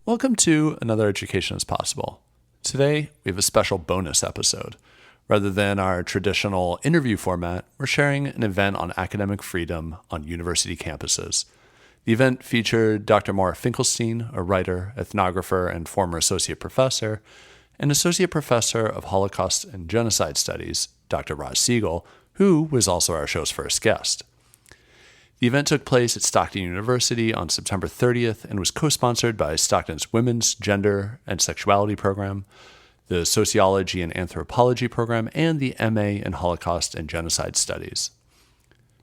Welcome to Another Education is Possible. Today, we have a special bonus episode. Rather than our traditional interview format, we're sharing an event on academic freedom on university campuses. The event featured Dr. Maura Finkelstein, a writer, ethnographer, and former associate professor, and associate professor of Holocaust and Genocide Studies, Dr. Segal, who was also our show's first guest. The event took place at Stockton University on September 30th and was co-sponsored by Stockton's Women's, Gender, and Sexuality program, the Sociology and Anthropology program, and the MA in Holocaust and Genocide Studies.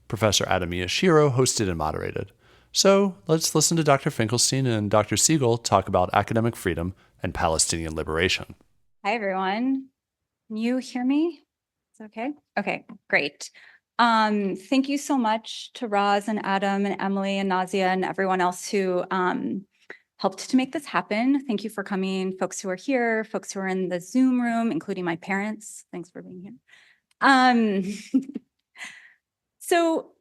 Professor Adam Miyashiro hosted and moderated. So let's listen to Dr. Finkelstein and Dr. Segal talk about academic freedom and Palestinian liberation. Hi, everyone. Can you hear me? Is it okay? Okay, great. Thank you so much to Roz and Adam and Emily and Nazia and everyone else who helped to make this happen. Thank you for coming, folks who are here, folks who are in the Zoom room, including my parents. Thanks for being here. So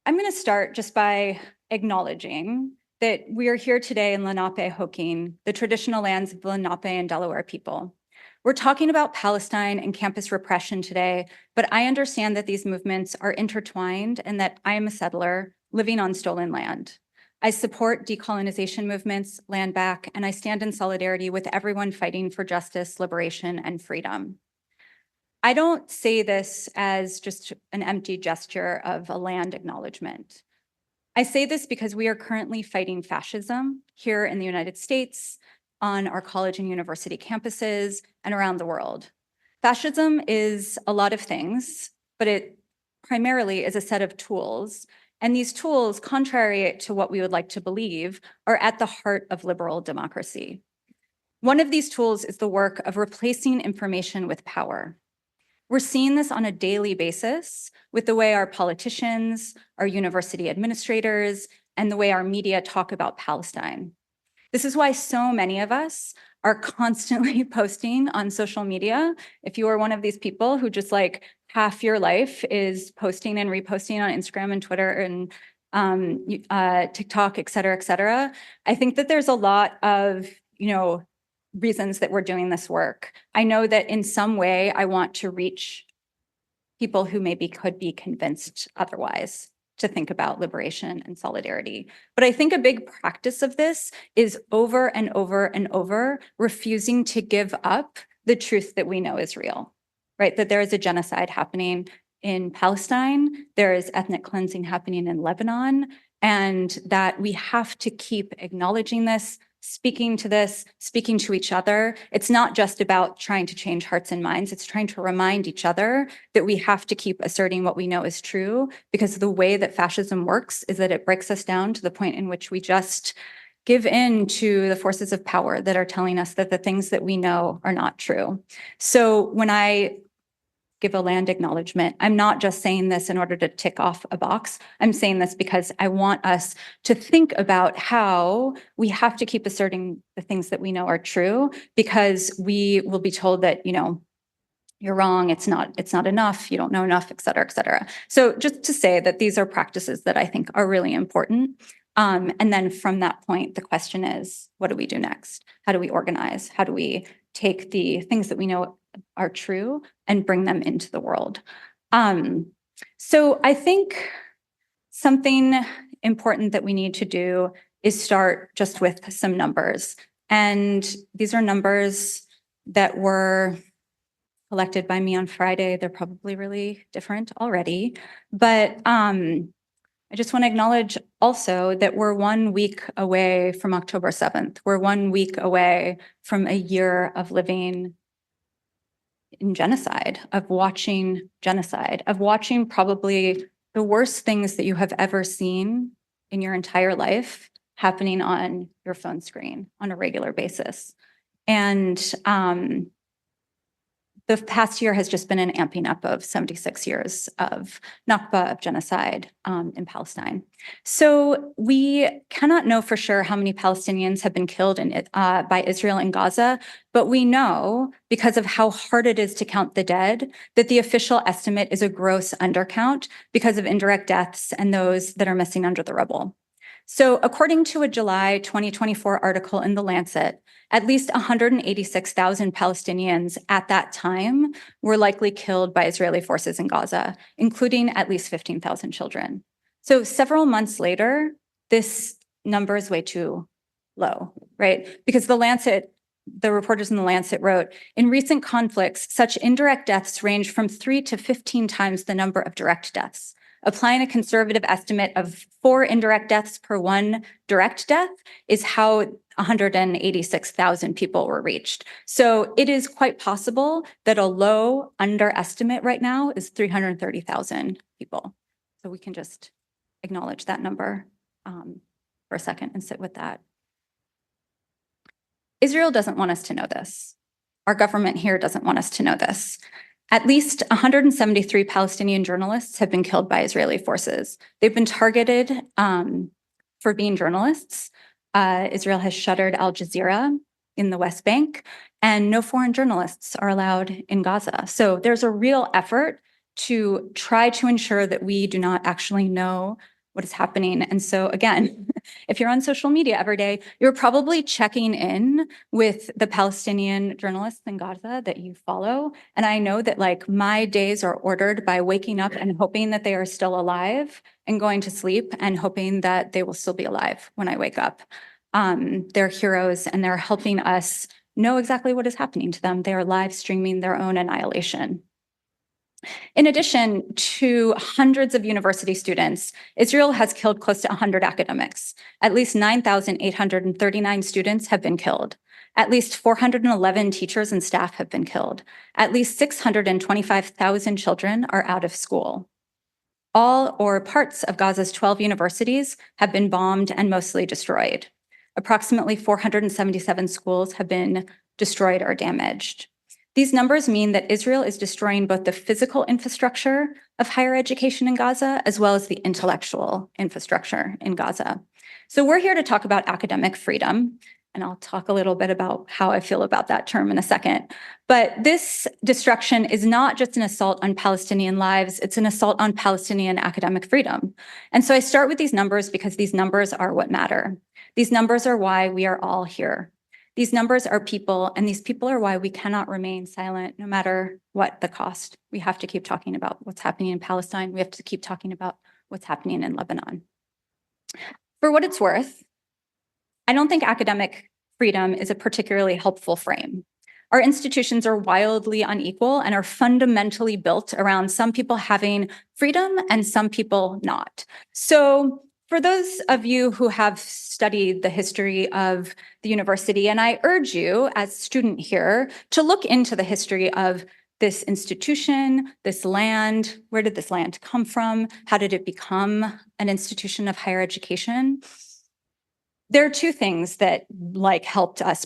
I'm going to start just by acknowledging that we are here today in Lenape-Hoking, the traditional lands of the Lenape and Delaware people. We're talking about Palestine and campus repression today, but I understand that these movements are intertwined and that I am a settler living on stolen land. I support decolonization movements, land back, and I stand in solidarity with everyone fighting for justice, liberation, and freedom. I don't say this as just an empty gesture of a land acknowledgement. I say this because we are currently fighting fascism here in the United States, on our college and university campuses, and around the world. Fascism is a lot of things, but it primarily is a set of tools. And these tools, contrary to what we would like to believe, are at the heart of liberal democracy. One of these tools is the work of replacing information with power. We're seeing this on a daily basis with the way our politicians, our university administrators, and the way our media talk about Palestine. This is why so many of us are constantly posting on social media. If you are one of these people who just like half your life is posting and reposting on Instagram and Twitter and TikTok, et cetera, I think that there's a lot of, reasons that we're doing this work. I know that in some way I want to reach people who maybe could be convinced otherwise to think about liberation and solidarity. But I think a big practice of this is over and over and over refusing to give up the truth that we know is real, right? That there is a genocide happening in Palestine, there is ethnic cleansing happening in Lebanon, and that we have to keep acknowledging this, speaking to each other. It's not just about trying to change hearts and minds. It's trying to remind each other that we have to keep asserting what we know is true, because the way that fascism works is that it breaks us down to the point in which we just give in to the forces of power that are telling us that the things that we know are not true. So when I give a land acknowledgement, I'm not just saying this in order to tick off a box. I'm saying this because I want us to think about how we have to keep asserting the things that we know are true, because we will be told that, you're wrong, it's not enough, you don't know enough, et cetera, et cetera. So just to say that these are practices that I think are really important. And then from that point, the question is, what do we do next? How do we organize? How do we take the things that we know are true and bring them into the world? So I think something important that we need to do is start just with some numbers. And these are numbers that were collected by me on Friday. They're probably really different already, but I just want to acknowledge also that we're 1 week away from October 7th. We're 1 week away from a year of living in genocide, of watching probably the worst things that you have ever seen in your entire life happening on your phone screen on a regular basis. And the past year has just been an amping up of 76 years of Nakba, of genocide in Palestine. So we cannot know for sure how many Palestinians have been killed by Israel in Gaza, but we know, because of how hard it is to count the dead, that the official estimate is a gross undercount because of indirect deaths and those that are missing under the rubble. So according to a July 2024 article in The Lancet, at least 186,000 Palestinians at that time were likely killed by Israeli forces in Gaza, including at least 15,000 children. So several months later, this number is way too low, right? Because the reporters in The Lancet wrote, in recent conflicts, such indirect deaths range from 3 to 15 times the number of direct deaths. Applying a conservative estimate of 4 indirect deaths per 1 direct death is how 186,000 people were reached. So it is quite possible that a low underestimate right now is 330,000 people. So we can just acknowledge that number for a second and sit with that. Israel doesn't want us to know this. Our government here doesn't want us to know this. At least 173 Palestinian journalists have been killed by Israeli forces. They've been targeted for being journalists. Israel has shuttered Al Jazeera in the West Bank, and no foreign journalists are allowed in Gaza. So there's a real effort to try to ensure that we do not actually know what is happening. And so again, if you're on social media every day, you're probably checking in with the Palestinian journalists in Gaza that you follow. And I know that like my days are ordered by waking up and hoping that they are still alive and going to sleep and hoping that they will still be alive when I wake up. They're heroes and they're helping us know exactly what is happening to them. They are live streaming their own annihilation. In addition to hundreds of university students, Israel has killed close to 100 academics. At least 9,839 students have been killed. At least 411 teachers and staff have been killed. At least 625,000 children are out of school. All or parts of Gaza's 12 universities have been bombed and mostly destroyed. Approximately 477 schools have been destroyed or damaged. These numbers mean that Israel is destroying both the physical infrastructure of higher education in Gaza, as well as the intellectual infrastructure in Gaza. So we're here to talk about academic freedom, and I'll talk a little bit about how I feel about that term in a second. But this destruction is not just an assault on Palestinian lives, it's an assault on Palestinian academic freedom. And so I start with these numbers because these numbers are what matter. These numbers are why we are all here. These numbers are people, and these people are why we cannot remain silent no matter what the cost. We have to keep talking about what's happening in Palestine. We have to keep talking about what's happening in Lebanon. For what it's worth, I don't think academic freedom is a particularly helpful frame. Our institutions are wildly unequal and are fundamentally built around some people having freedom and some people not. So for those of you who have studied the history of the university, and I urge you as a student here to look into the history of this institution, this land, where did this land come from? How did it become an institution of higher education? There are two things that helped us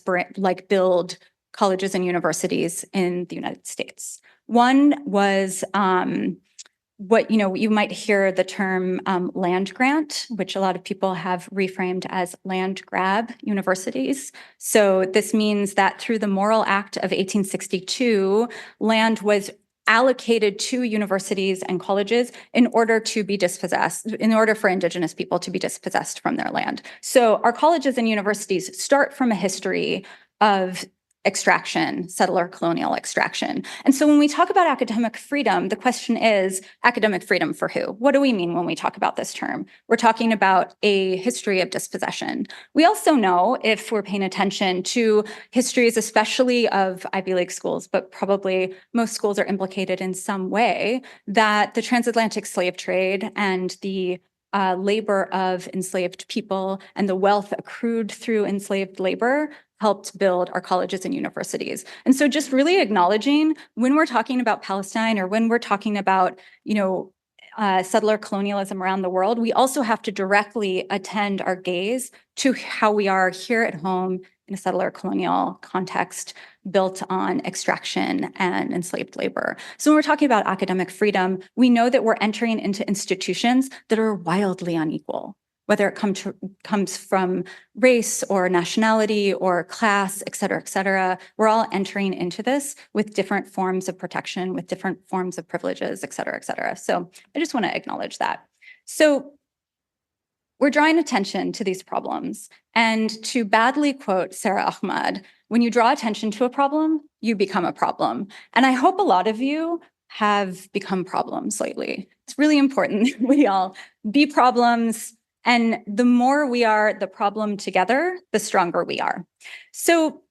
build colleges and universities in the United States. One was what you might hear the term land grant, which a lot of people have reframed as land grab universities. So this means that through the Morrill Act of 1862, land was allocated to universities and colleges in order to be dispossessed, in order for Indigenous people to be dispossessed from their land. So our colleges and universities start from a history of extraction, settler colonial extraction. And so when we talk about academic freedom, the question is academic freedom for who? What do we mean when we talk about this term? We're talking about a history of dispossession. We also know, if we're paying attention to histories, especially of Ivy League schools, but probably most schools are implicated in some way, that the transatlantic slave trade and the labor of enslaved people and the wealth accrued through enslaved labor helped build our colleges and universities. And so just really acknowledging when we're talking about Palestine or when we're talking about, settler colonialism around the world, we also have to directly attend our gaze to how we are here at home in a settler colonial context built on extraction and enslaved labor. So when we're talking about academic freedom, we know that we're entering into institutions that are wildly unequal, whether it comes from race or nationality or class, et cetera, we're all entering into this with different forms of protection, with different forms of privileges, et cetera. So I just want to acknowledge that. So we're drawing attention to these problems. And to badly quote Sarah Ahmad, when you draw attention to a problem, you become a problem. And I hope a lot of you have become problems lately. It's really important that we all be problems. And the more we are the problem together, the stronger we are. So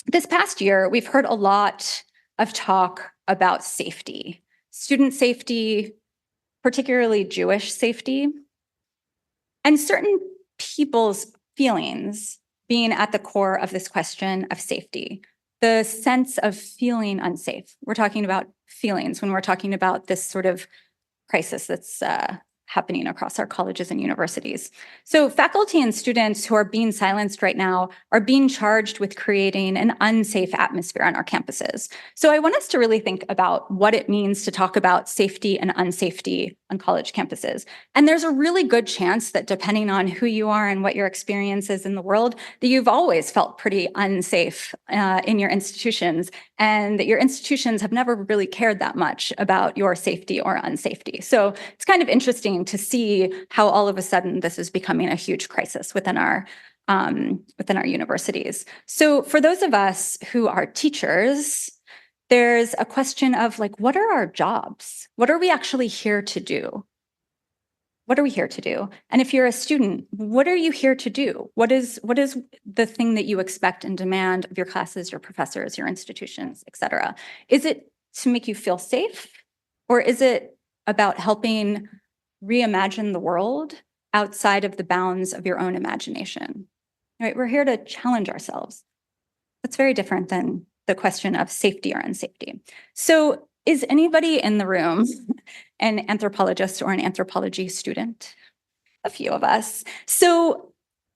this past year, we've heard a lot of talk about safety, student safety, particularly Jewish safety, and certain people's feelings being at the core of this question of safety, the sense of feeling unsafe. We're talking about feelings when we're talking about this sort of crisis that's happening across our colleges and universities. So faculty and students who are being silenced right now are being charged with creating an unsafe atmosphere on our campuses. So I want us to really think about what it means to talk about safety and unsafety on college campuses. And there's a really good chance that depending on who you are and what your experience is in the world, that you've always felt pretty unsafe in your institutions, and that your institutions have never really cared that much about your safety or unsafety. So it's kind of interesting to see how all of a sudden this is becoming a huge crisis within our universities. So for those of us who are teachers, there's a question of like, what are our jobs? What are we actually here to do? What are we here to do? And if you're a student, what are you here to do? What is the thing that you expect and demand of your classes, your professors, your institutions, et cetera? Is it to make you feel safe? Or is it about helping reimagine the world outside of the bounds of your own imagination? Right? We're here to challenge ourselves. That's very different than the question of safety or unsafety. So is anybody in the room an anthropologist or an anthropology student? A few of us. So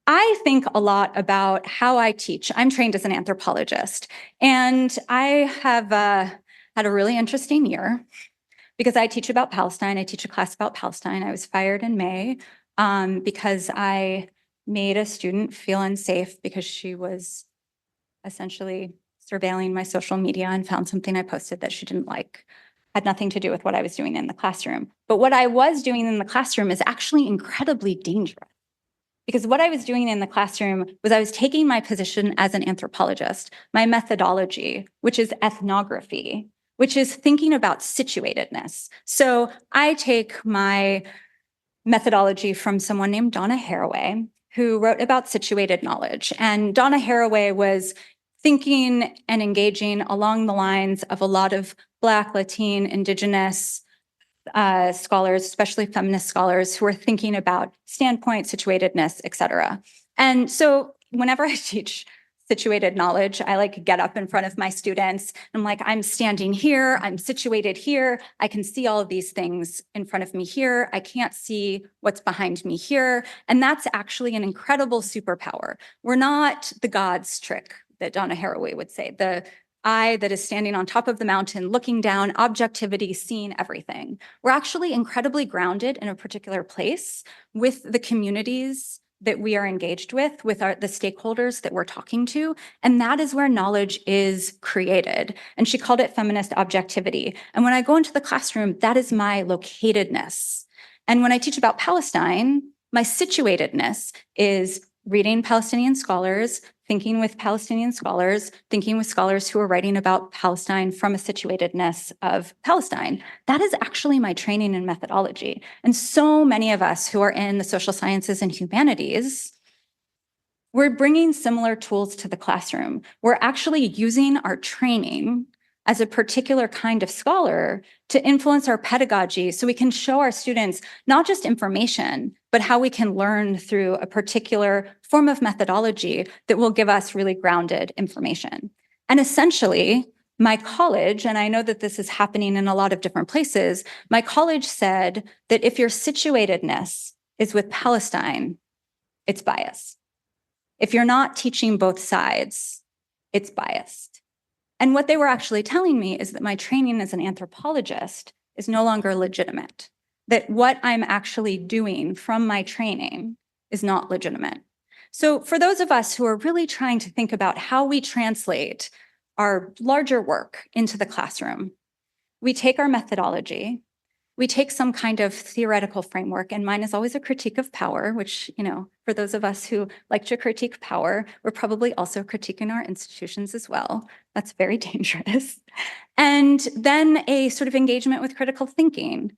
I think a lot about how I teach. I'm trained as an anthropologist, and I have had a really interesting year because I teach about Palestine. I teach a class about Palestine. I was fired in May because I made a student feel unsafe because she was essentially surveilling my social media and found something I posted that she didn't like. Had nothing to do with what I was doing in the classroom. But what I was doing in the classroom is actually incredibly dangerous. Because what I was doing in the classroom was I was taking my position as an anthropologist, my methodology, which is ethnography, which is thinking about situatedness. So I take my methodology from someone named Donna Haraway, who wrote about situated knowledge. And Donna Haraway was thinking and engaging along the lines of a lot of Black, Latin, Indigenous scholars, especially feminist scholars, who are thinking about standpoint, situatedness, et cetera. And so whenever I teach situated knowledge, I like get up in front of my students. I'm like, I'm standing here, I'm situated here. I can see all of these things in front of me here. I can't see what's behind me here. And that's actually an incredible superpower. We're not the God's trick that Donna Haraway would say, the eye that is standing on top of the mountain, looking down, objectivity, seeing everything. We're actually incredibly grounded in a particular place with the communities that we are engaged with the stakeholders that we're talking to. And that is where knowledge is created. And she called it feminist objectivity. And when I go into the classroom, that is my locatedness. And when I teach about Palestine, my situatedness is reading Palestinian scholars, thinking with Palestinian scholars, thinking with scholars who are writing about Palestine from a situatedness of Palestine. That is actually my training and methodology. And so many of us who are in the social sciences and humanities, we're bringing similar tools to the classroom. We're actually using our training as a particular kind of scholar to influence our pedagogy so we can show our students not just information, but how we can learn through a particular form of methodology that will give us really grounded information. And essentially, my college, and I know that this is happening in a lot of different places, my college said that if your situatedness is with Palestine, it's biased. If you're not teaching both sides, it's biased. And what they were actually telling me is that my training as an anthropologist is no longer legitimate, that what I'm actually doing from my training is not legitimate. So for those of us who are really trying to think about how we translate our larger work into the classroom, we take our methodology we take some kind of theoretical framework, and mine is always a critique of power, which, for those of us who like to critique power, we're probably also critiquing our institutions as well. That's very dangerous. And then a sort of engagement with critical thinking.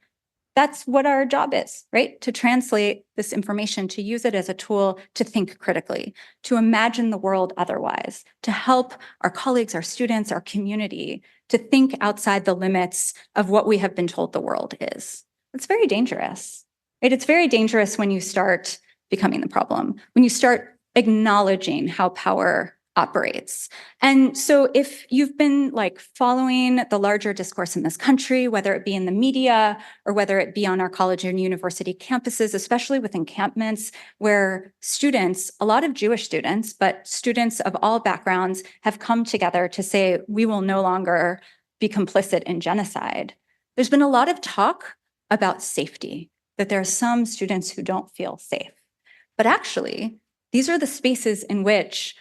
That's what our job is, right? To translate this information, to use it as a tool to think critically, to imagine the world otherwise, to help our colleagues, our students, our community to think outside the limits of what we have been told the world is. It's very dangerous, right? It's very dangerous when you start becoming the problem, when you start acknowledging how power operates. And so if you've been following the larger discourse in this country, whether it be in the media or whether it be on our college and university campuses, especially with encampments where students, a lot of Jewish students, but students of all backgrounds have come together to say, we will no longer be complicit in genocide. There's been a lot of talk about safety, that there are some students who don't feel safe. But actually, these are the spaces in which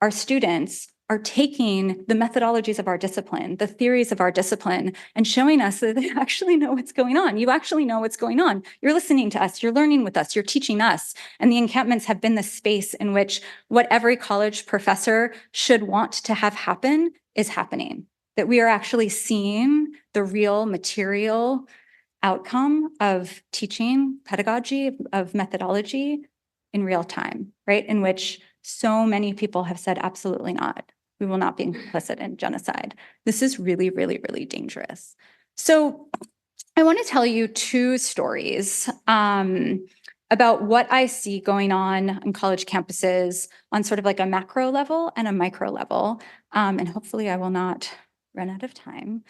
our students are taking the methodologies of our discipline, the theories of our discipline, and showing us that they actually know what's going on. You actually know what's going on. You're listening to us, you're learning with us, you're teaching us. And the encampments have been the space in which what every college professor should want to have happen is happening. That we are actually seeing the real material outcome of teaching, pedagogy, of methodology in real time, right? In which so many people have said, absolutely not. We will not be complicit in genocide. This is really, really, really dangerous. So I want to tell you two stories about what I see going on college campuses on sort of like a macro level and a micro level. And hopefully I will not run out of time.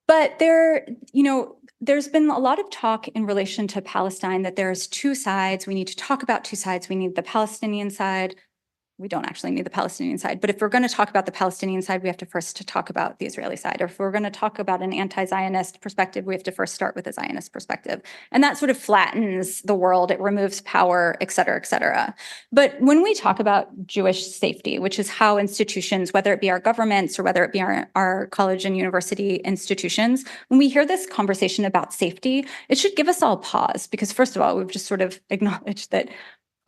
But there's been a lot of talk in relation to Palestine that there's two sides. We need to talk about two sides. We need the Palestinian side. We don't actually need the Palestinian side. But if we're going to talk about the Palestinian side, we have to first talk about the Israeli side. Or if we're going to talk about an anti-Zionist perspective, we have to first start with a Zionist perspective. And that sort of flattens the world. It removes power, et cetera, et cetera. But when we talk about Jewish safety, which is how institutions, whether it be our governments or whether it be our college and university institutions, when we hear this conversation about safety, it should give us all pause. Because first of all, we've just sort of acknowledged that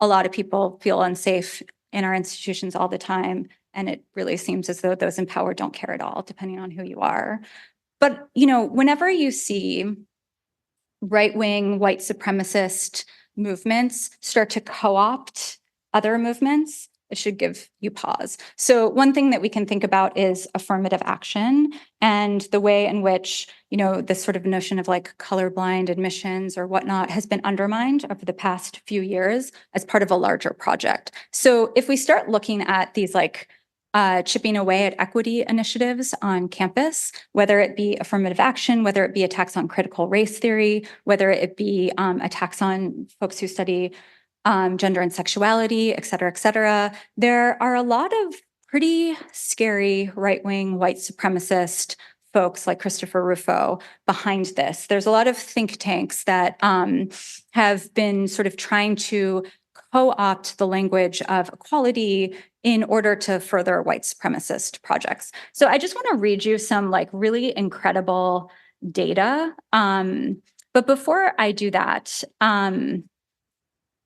a lot of people feel unsafe in our institutions all the time. And it really seems as though those in power don't care at all, depending on who you are. But, whenever you see right-wing white supremacist movements start to co-opt other movements, it should give you pause. So one thing that we can think about is affirmative action and the way in which, this sort of notion of colorblind admissions or whatnot has been undermined over the past few years as part of a larger project. So if we start looking at these chipping away at equity initiatives on campus, whether it be affirmative action, whether it be attacks on critical race theory, whether it be attacks on folks who study gender and sexuality, et cetera, there are a lot of pretty scary right-wing white supremacist folks like Christopher Rufo behind this. There's a lot of think tanks that have been sort of trying to co-opt the language of equality in order to further white supremacist projects. So I just want to read you some really incredible data. But before I do that,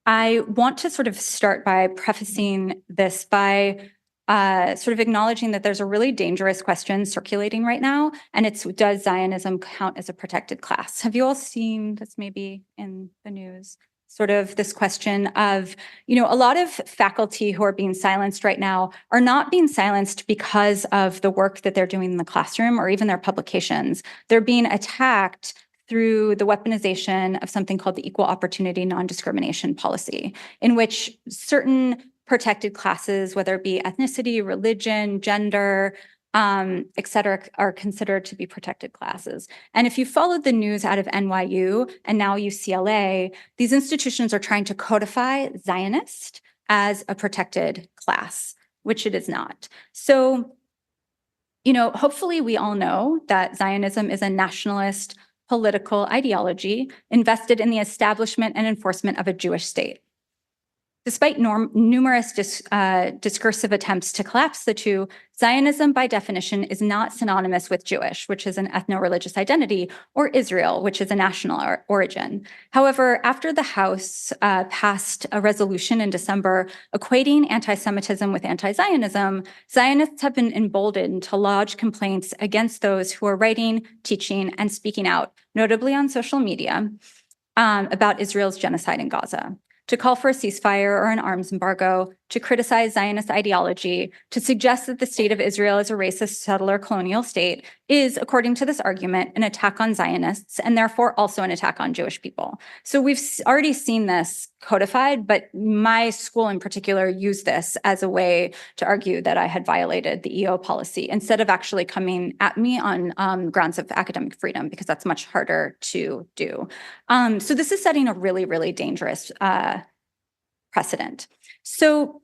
I want to sort of start by prefacing this by sort of acknowledging that there's a really dangerous question circulating right now, and it's, does Zionism count as a protected class? Have you all seen this maybe in the news? Sort of this question of, a lot of faculty who are being silenced right now are not being silenced because of the work that they're doing in the classroom or even their publications. They're being attacked through the weaponization of something called the Equal Opportunity Non-Discrimination Policy, in which certain protected classes, whether it be ethnicity, religion, gender, et cetera, are considered to be protected classes. And if you followed the news out of NYU and now UCLA, these institutions are trying to codify Zionist as a protected class, which it is not. So, hopefully we all know that Zionism is a nationalist political ideology invested in the establishment and enforcement of a Jewish state. Despite numerous discursive attempts to collapse the two, Zionism by definition is not synonymous with Jewish, which is an ethno-religious identity, or Israel, which is a national origin. However, after the House passed a resolution in December equating anti-Semitism with anti-Zionism, Zionists have been emboldened to lodge complaints against those who are writing, teaching, and speaking out, notably on social media, about Israel's genocide in Gaza, to call for a ceasefire or an arms embargo, to criticize Zionist ideology, to suggest that the state of Israel is a racist settler colonial state is, according to this argument, an attack on Zionists and therefore also an attack on Jewish people. So we've already seen this codified, but my school in particular used this as a way to argue that I had violated the EO policy instead of actually coming at me on grounds of academic freedom, because that's much harder to do. So this is setting a really, really dangerous precedent. So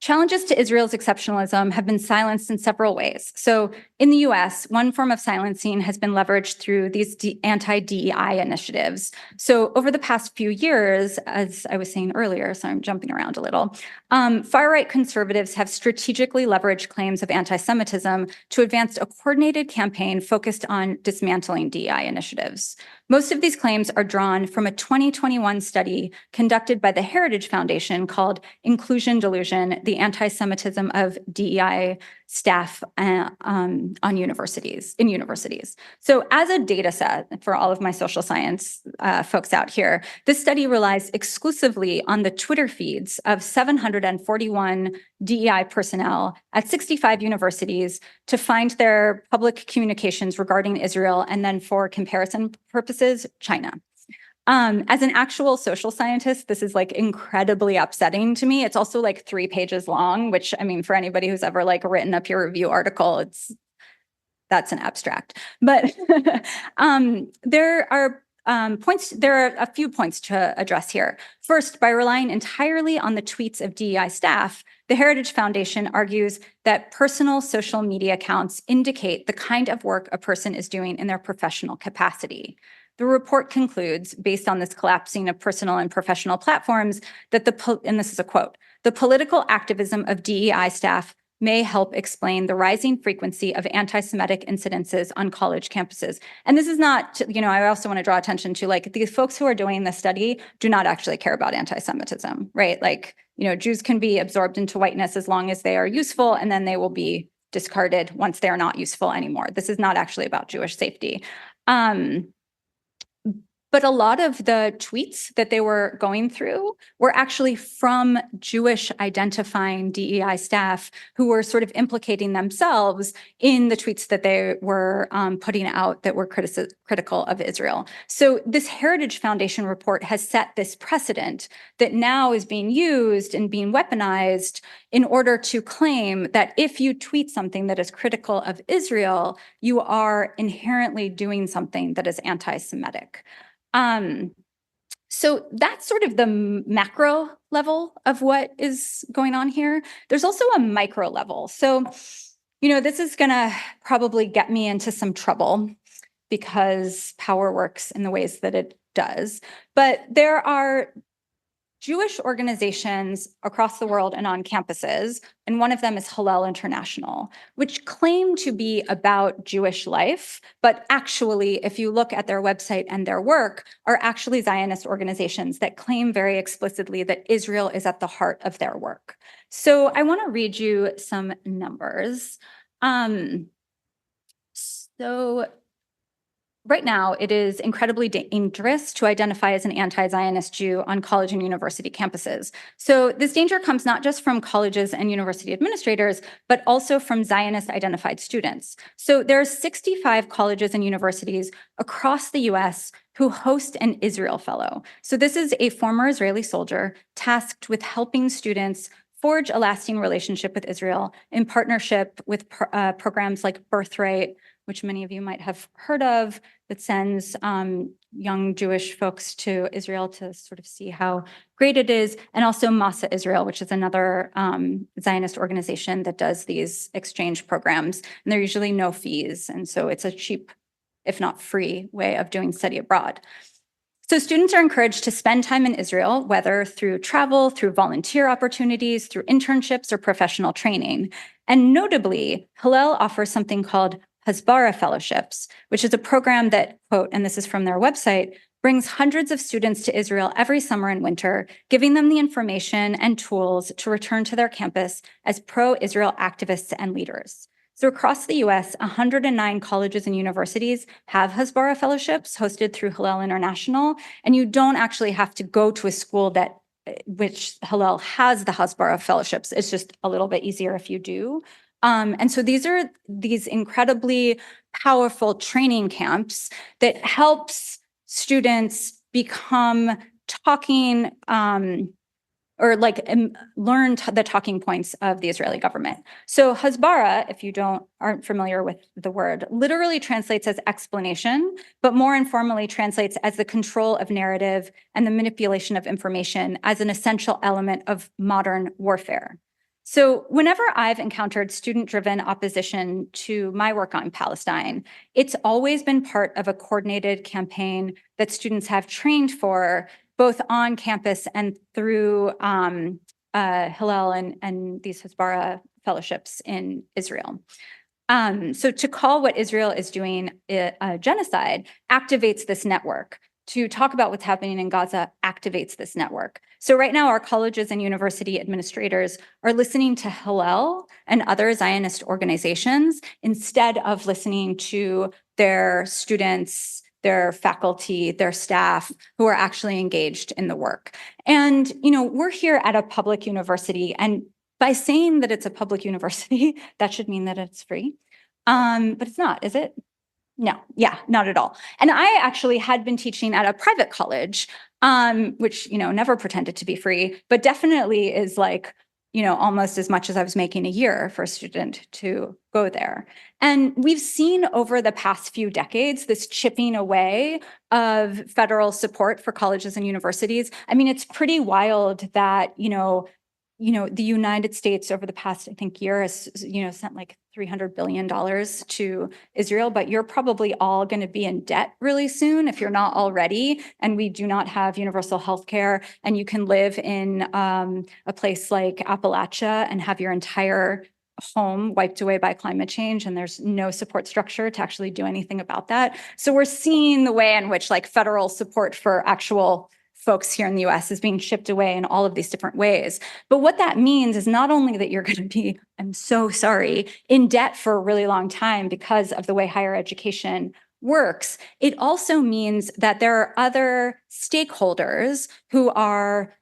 challenges to Israel's exceptionalism have been silenced in several ways. So in the US, one form of silencing has been leveraged through these anti-DEI initiatives. So over the past few years, as I was saying earlier, so I'm jumping around a little, far-right conservatives have strategically leveraged claims of anti-Semitism to advance a coordinated campaign focused on dismantling DEI initiatives. Most of these claims are drawn from a 2021 study conducted by the Heritage Foundation called Inclusion Delusion, the Anti-Semitism of DEI Staff in universities. So as a data set for all of my social science folks out here, this study relies exclusively on the Twitter feeds of 741 DEI personnel at 65 universities to find their public communications regarding Israel, and then for comparison purposes, China. As an actual social scientist, this is like incredibly upsetting to me. It's also like 3 pages long, which, I mean, for anybody who's ever like written a peer review article, that's an abstract. But there are a few points to address here. First, by relying entirely on the tweets of DEI staff, the Heritage Foundation argues that personal social media accounts indicate the kind of work a person is doing in their professional capacity. The report concludes, based on this collapsing of personal and professional platforms, that and this is a quote, "The political activism of DEI staff may help explain the rising frequency of anti-Semitic incidences on college campuses." And this is not, I also want to draw attention to, like, these folks who are doing the study do not actually care about anti-Semitism, right? Like, Jews can be absorbed into whiteness as long as they are useful, and then they will be discarded once they are not useful anymore. This is not actually about Jewish safety. But a lot of the tweets that they were going through were actually from Jewish identifying DEI staff who were sort of implicating themselves in the tweets that they were putting out that were critical of Israel. So this Heritage Foundation report has set this precedent that now is being used and being weaponized in order to claim that if you tweet something that is critical of Israel, you are inherently doing something that is anti-Semitic. So that's sort of the macro level of what is going on here. There's also a micro level. So, this is going to probably get me into some trouble because power works in the ways that it does. But there are Jewish organizations across the world and on campuses, and one of them is Hillel International, which claim to be about Jewish life, but actually, if you look at their website and their work, are actually Zionist organizations that claim very explicitly that Israel is at the heart of their work. So I want to read you some numbers. Right now, it is incredibly dangerous to identify as an anti-Zionist Jew on college and university campuses. So this danger comes not just from colleges and university administrators, but also from Zionist-identified students. So there are 65 colleges and universities across the US who host an Israel Fellow. So this is a former Israeli soldier tasked with helping students forge a lasting relationship with Israel in partnership with programs like Birthright, which many of you might have heard of, that sends young Jewish folks to Israel to sort of see how great it is, and also Masa Israel, which is another Zionist organization that does these exchange programs, and there are usually no fees, and so it's a cheap, if not free, way of doing study abroad. So students are encouraged to spend time in Israel, whether through travel, through volunteer opportunities, through internships, or professional training. And notably, Hillel offers something called Hasbara Fellowships, which is a program that, quote, and this is from their website, brings hundreds of students to Israel every summer and winter, giving them the information and tools to return to their campus as pro-Israel activists and leaders. So across the US, 109 colleges and universities have Hasbara fellowships hosted through Hillel International, and you don't actually have to go to a school that which Hillel has the Hasbara fellowships. It's just a little bit easier if you do. And so these are these incredibly powerful training camps that helps students become talking or like learn the talking points of the Israeli government. So Hasbara, if you aren't familiar with the word, literally translates as explanation, but more informally translates as the control of narrative and the manipulation of information as an essential element of modern warfare. So whenever I've encountered student-driven opposition to my work on Palestine, it's always been part of a coordinated campaign that students have trained for, both on campus and through Hillel and these Hasbara fellowships in Israel. So to call what Israel is doing a genocide activates this network. To talk about what's happening in Gaza activates this network. So right now, our colleges and university administrators are listening to Hillel and other Zionist organizations instead of listening to their students, their faculty, their staff who are actually engaged in the work. And, we're here at a public university, and by saying that it's a public university, that should mean that it's free. But it's not, is it? No, yeah, not at all. And I actually had been teaching at a private college, which, never pretended to be free, but definitely is like, almost as much as I was making a year for a student to go there. And we've seen over the past few decades this chipping away of federal support for colleges and universities. I mean, it's pretty wild that, the United States over the past, I think, year has, sent like $300 billion to Israel, but you're probably all going to be in debt really soon if you're not already. And we do not have universal health care. And you can live in a place like Appalachia and have your entire home wiped away by climate change, and there's no support structure to actually do anything about that. So we're seeing the way in which like federal support for actual folks here in the US is being shipped away in all of these different ways. But what that means is not only that you're going to be, I'm so sorry, in debt for a really long time because of the way higher education works, it also means that there are other stakeholders who are,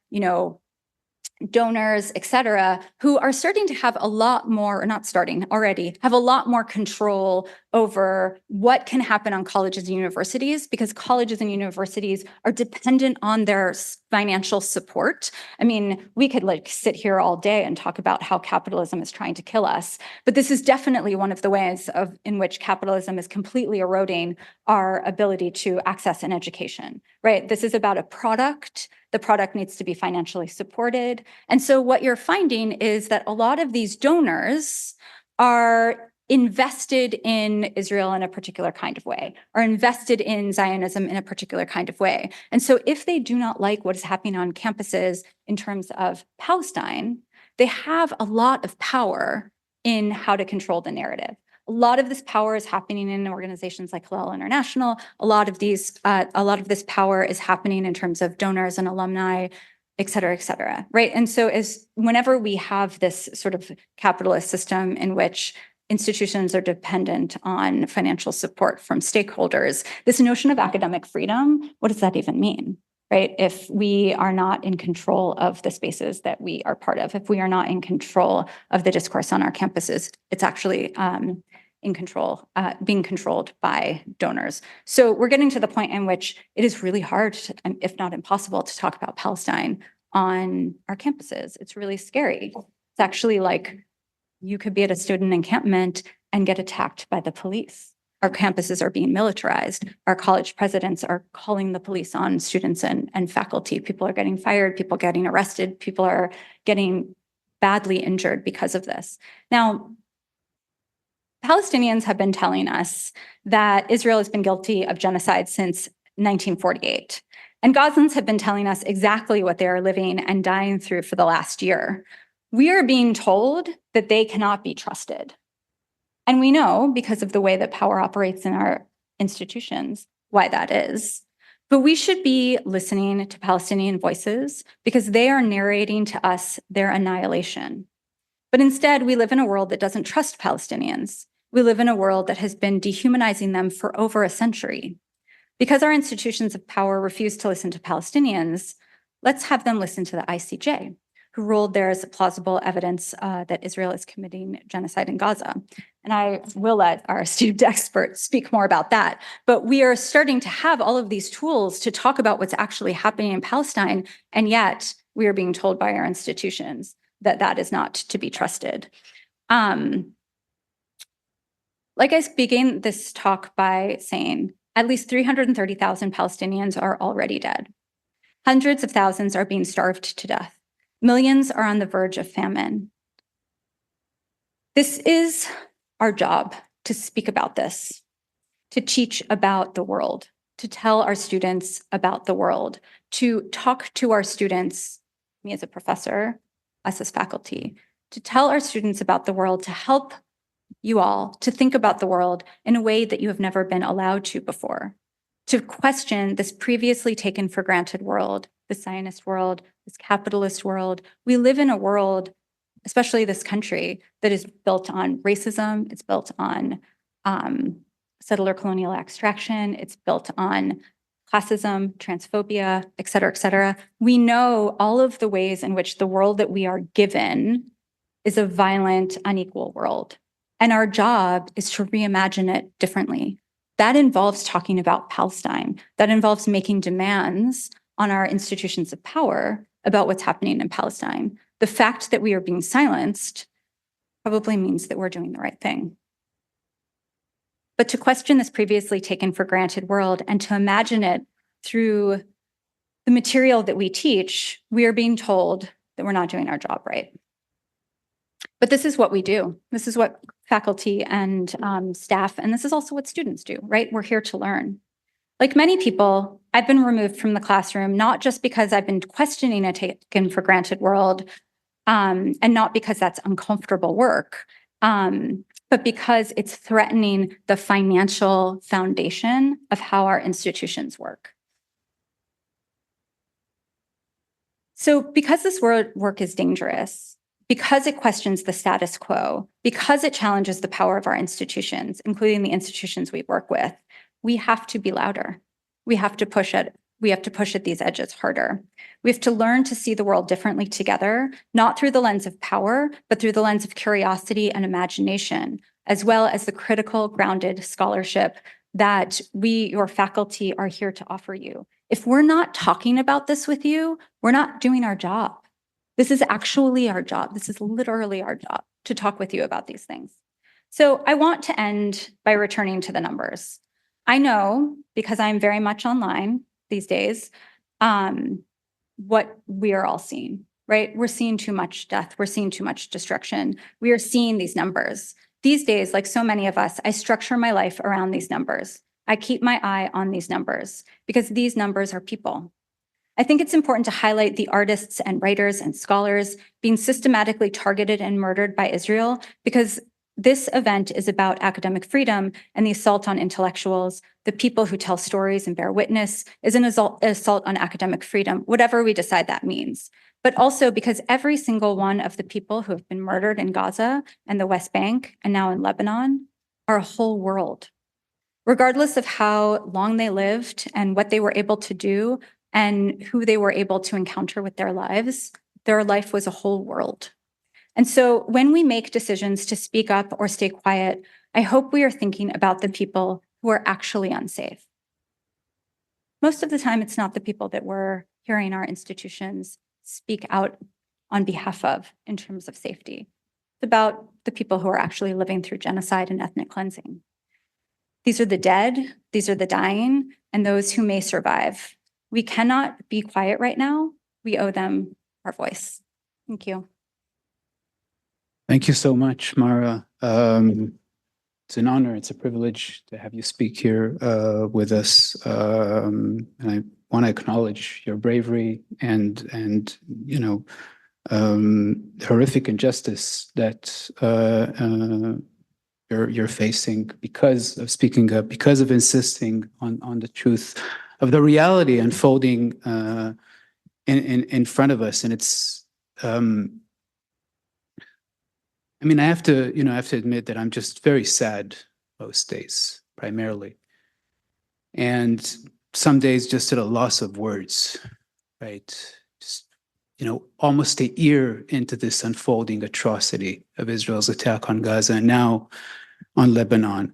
donors, et cetera, who are starting to have a lot more, or not starting already, have a lot more control over what can happen on colleges and universities, because colleges and universities are dependent on their financial support. I mean, we could sit here all day and talk about how capitalism is trying to kill us, but this is definitely one of the ways in which capitalism is completely eroding our ability to access an education, right? This is about a product. The product needs to be financially supported. And so what you're finding is that a lot of these donors are invested in Israel in a particular kind of way, or invested in Zionism in a particular kind of way. And so if they do not like what is happening on campuses in terms of Palestine, they have a lot of power in how to control the narrative. A lot of this power is happening in organizations like Hillel International. A lot of this power is happening in terms of donors and alumni, et cetera, right? And so whenever we have this sort of capitalist system in which institutions are dependent on financial support from stakeholders, this notion of academic freedom, what does that even mean? Right? If we are not in control of the spaces that we are part of, if we are not in control of the discourse on our campuses, it's actually being controlled by donors. So we're getting to the point in which it is really hard, if not impossible, to talk about Palestine on our campuses. It's really scary. It's actually like you could be at a student encampment and get attacked by the police. Our campuses are being militarized. Our college presidents are calling the police on students and faculty. People are getting fired, people getting arrested, people are getting badly injured because of this. Now, Palestinians have been telling us that Israel has been guilty of genocide since 1948. And Gazans have been telling us exactly what they are living and dying through for the last year. We are being told that they cannot be trusted. And we know, because of the way that power operates in our institutions, why that is. But we should be listening to Palestinian voices because they are narrating to us their annihilation. But instead, we live in a world that doesn't trust Palestinians. We live in a world that has been dehumanizing them for over a century. Because our institutions of power refuse to listen to Palestinians, let's have them listen to the ICJ, who ruled there is plausible evidence that Israel is committing genocide in Gaza. And I will let our esteemed experts speak more about that. But we are starting to have all of these tools to talk about what's actually happening in Palestine, and yet we are being told by our institutions that that is not to be trusted. Like I began this talk by saying, at least 330,000 Palestinians are already dead. Hundreds of thousands are being starved to death. Millions are on the verge of famine. This is our job, to speak about this, to teach about the world, to tell our students about the world, to talk to our students, me as a professor, us as faculty, to tell our students about the world, to help you all to think about the world in a way that you have never been allowed to before, to question this previously taken for granted world, the Zionist world, this capitalist world. We live in a world, especially this country, that is built on racism, it's built on settler colonial extraction, it's built on classism, transphobia, et cetera, et cetera. We know all of the ways in which the world that we are given is a violent, unequal world. And our job is to reimagine it differently. That involves talking about Palestine. That involves making demands on our institutions of power about what's happening in Palestine. The fact that we are being silenced probably means that we're doing the right thing. But to question this previously taken for granted world and to imagine it through the material that we teach, we are being told that we're not doing our job right. But this is what we do. This is what faculty and staff, and this is also what students do, right? We're here to learn. Like many people, I've been removed from the classroom, not just because I've been questioning a taken for granted world, and not because that's uncomfortable work, but because it's threatening the financial foundation of how our institutions work. So because this work is dangerous, because it questions the status quo, because it challenges the power of our institutions, including the institutions we work with, we have to be louder. We have to push it. We have to push at these edges harder. We have to learn to see the world differently together, not through the lens of power, but through the lens of curiosity and imagination, as well as the critical, grounded scholarship that we, your faculty, are here to offer you. If we're not talking about this with you, we're not doing our job. This is actually our job. This is literally our job, to talk with you about these things. So I want to end by returning to the numbers. I know, because I'm very much online these days, what we are all seeing, right? We're seeing too much death. We're seeing too much destruction. We are seeing these numbers. These days, like so many of us, I structure my life around these numbers. I keep my eye on these numbers because these numbers are people. I think it's important to highlight the artists and writers and scholars being systematically targeted and murdered by Israel, because this event is about academic freedom, and the assault on intellectuals, the people who tell stories and bear witness, is an assault on academic freedom, whatever we decide that means. But also because every single one of the people who have been murdered in Gaza and the West Bank and now in Lebanon are a whole world. Regardless of how long they lived and what they were able to do and who they were able to encounter with their lives, their life was a whole world. And so when we make decisions to speak up or stay quiet, I hope we are thinking about the people who are actually unsafe. Most of the time, it's not the people that we're hearing our institutions speak out on behalf of in terms of safety. It's about the people who are actually living through genocide and ethnic cleansing. These are the dead, these are the dying, and those who may survive. We cannot be quiet right now. We owe them our voice. Thank you. Thank you so much, Maura. It's an honor, it's a privilege to have you speak here with us. And I want to acknowledge your bravery and horrific injustice that you're facing because of speaking up, because of insisting on the truth of the reality unfolding in front of us. And it's I have to admit that I'm just very sad most days, primarily. And some days just at a loss of words, right? Just, almost a year into this unfolding atrocity of Israel's attack on Gaza and now on Lebanon.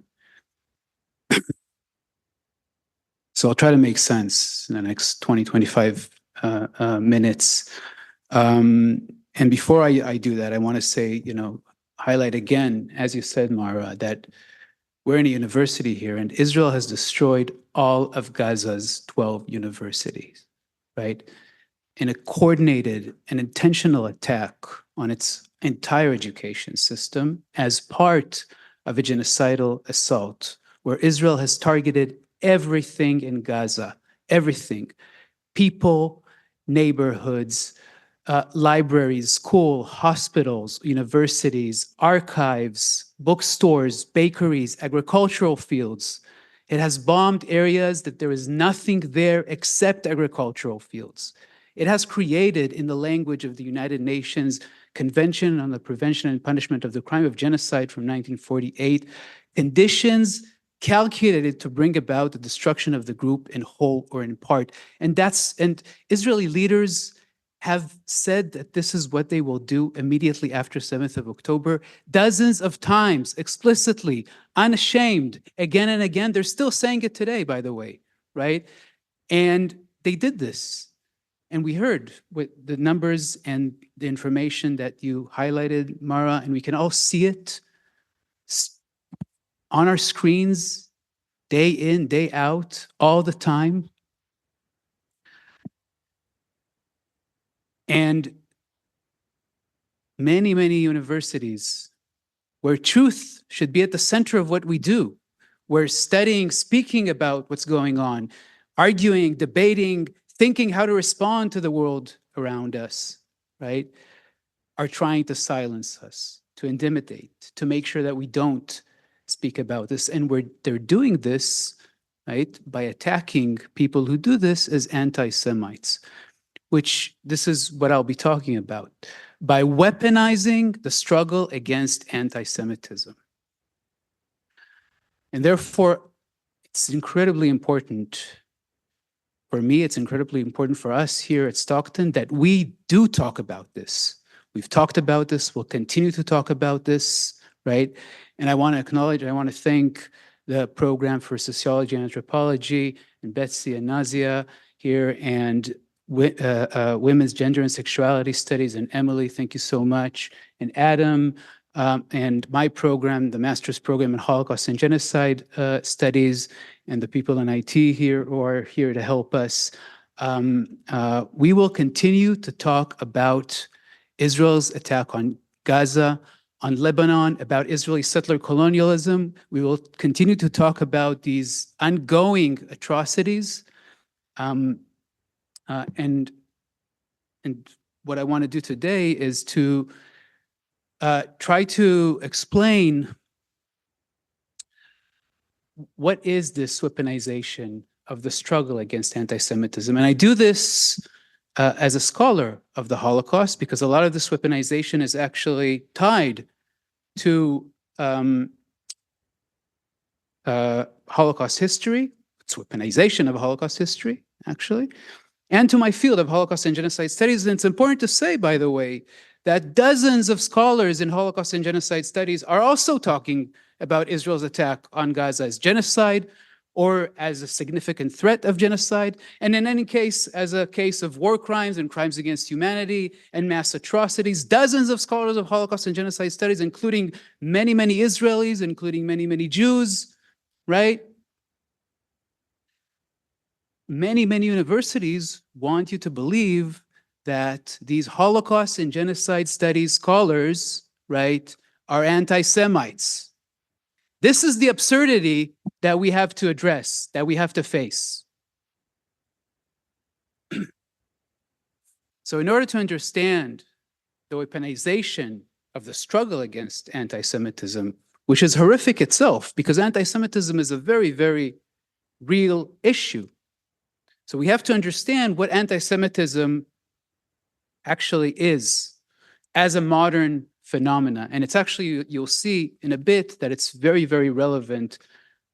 So I'll try to make sense in the next 20, 25 minutes. And before I do that, I want to say, highlight again, as you said, Maura, that we're in a university here, and Israel has destroyed all of Gaza's 12 universities, right? In a coordinated and intentional attack on its entire education system as part of a genocidal assault where Israel has targeted everything in Gaza, everything, people, neighborhoods, libraries, school, hospitals, universities, archives, bookstores, bakeries, agricultural fields. It has bombed areas that there is nothing there except agricultural fields. It has created, in the language of the United Nations Convention on the Prevention and Punishment of the Crime of Genocide from 1948, conditions calculated to bring about the destruction of the group in whole or in part. And Israeli leaders have said that this is what they will do immediately after 7th of October, dozens of times, explicitly, unashamed, again and again. They're still saying it today, by the way, right? And they did this. And we heard with the numbers and the information that you highlighted, Maura, and we can all see it on our screens, day in, day out, all the time. And many, many universities where truth should be at the center of what we do, where studying, speaking about what's going on, arguing, debating, thinking how to respond to the world around us, right, are trying to silence us, to intimidate, to make sure that we don't speak about this. And they're doing this, right, by attacking people who do this as anti-Semites, which this is what I'll be talking about, by weaponizing the struggle against anti-Semitism. And therefore, it's incredibly important for me, it's incredibly important for us here at Stockton that we do talk about this. We've talked about this, we'll continue to talk about this, right? And I want to thank the Program for Sociology and Anthropology, and Betsy and Nazia here, and Women's Gender and Sexuality Studies, and Emily, thank you so much, and Adam, and my program, the Master's Program in Holocaust and Genocide Studies, and the people in IT here who are here to help us. We will continue to talk about Israel's attack on Gaza, on Lebanon, about Israeli settler colonialism. We will continue to talk about these ongoing atrocities. And what I want to do today is to try to explain what is this weaponization of the struggle against anti-Semitism. And I do this as a scholar of the Holocaust, because a lot of this weaponization is actually tied to Holocaust history. It's weaponization of Holocaust history, actually, and to my field of Holocaust and Genocide Studies. And it's important to say, by the way, that dozens of scholars in Holocaust and Genocide Studies are also talking about Israel's attack on Gaza as genocide, or as a significant threat of genocide, and in any case, as a case of war crimes and crimes against humanity and mass atrocities. Dozens of scholars of Holocaust and Genocide Studies, including many, many Israelis, including many, many Jews, right? Many, many universities want you to believe that these Holocaust and Genocide Studies scholars, right, are anti-Semites. This is the absurdity that we have to address, that we have to face. So in order to understand the weaponization of the struggle against anti-Semitism, which is horrific itself, because anti-Semitism is a very, very real issue. So we have to understand what anti-Semitism actually is as a modern phenomena. And it's actually, you'll see in a bit that it's very, very relevant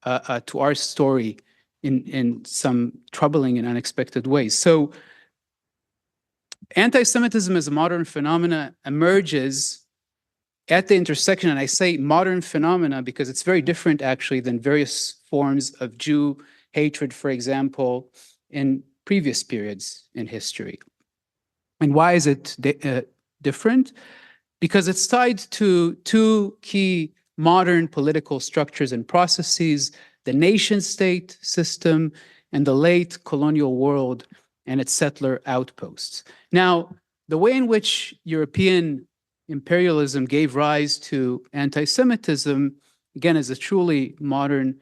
to our story in some troubling and unexpected ways. So anti-Semitism as a modern phenomena emerges at the intersection, and I say modern phenomena because it's very different actually than various forms of Jew hatred, for example, in previous periods in history. And why is it different? Because it's tied to two key modern political structures and processes: the nation-state system and the late colonial world and its settler outposts. Now, the way in which European imperialism gave rise to anti-Semitism, again, as a truly modern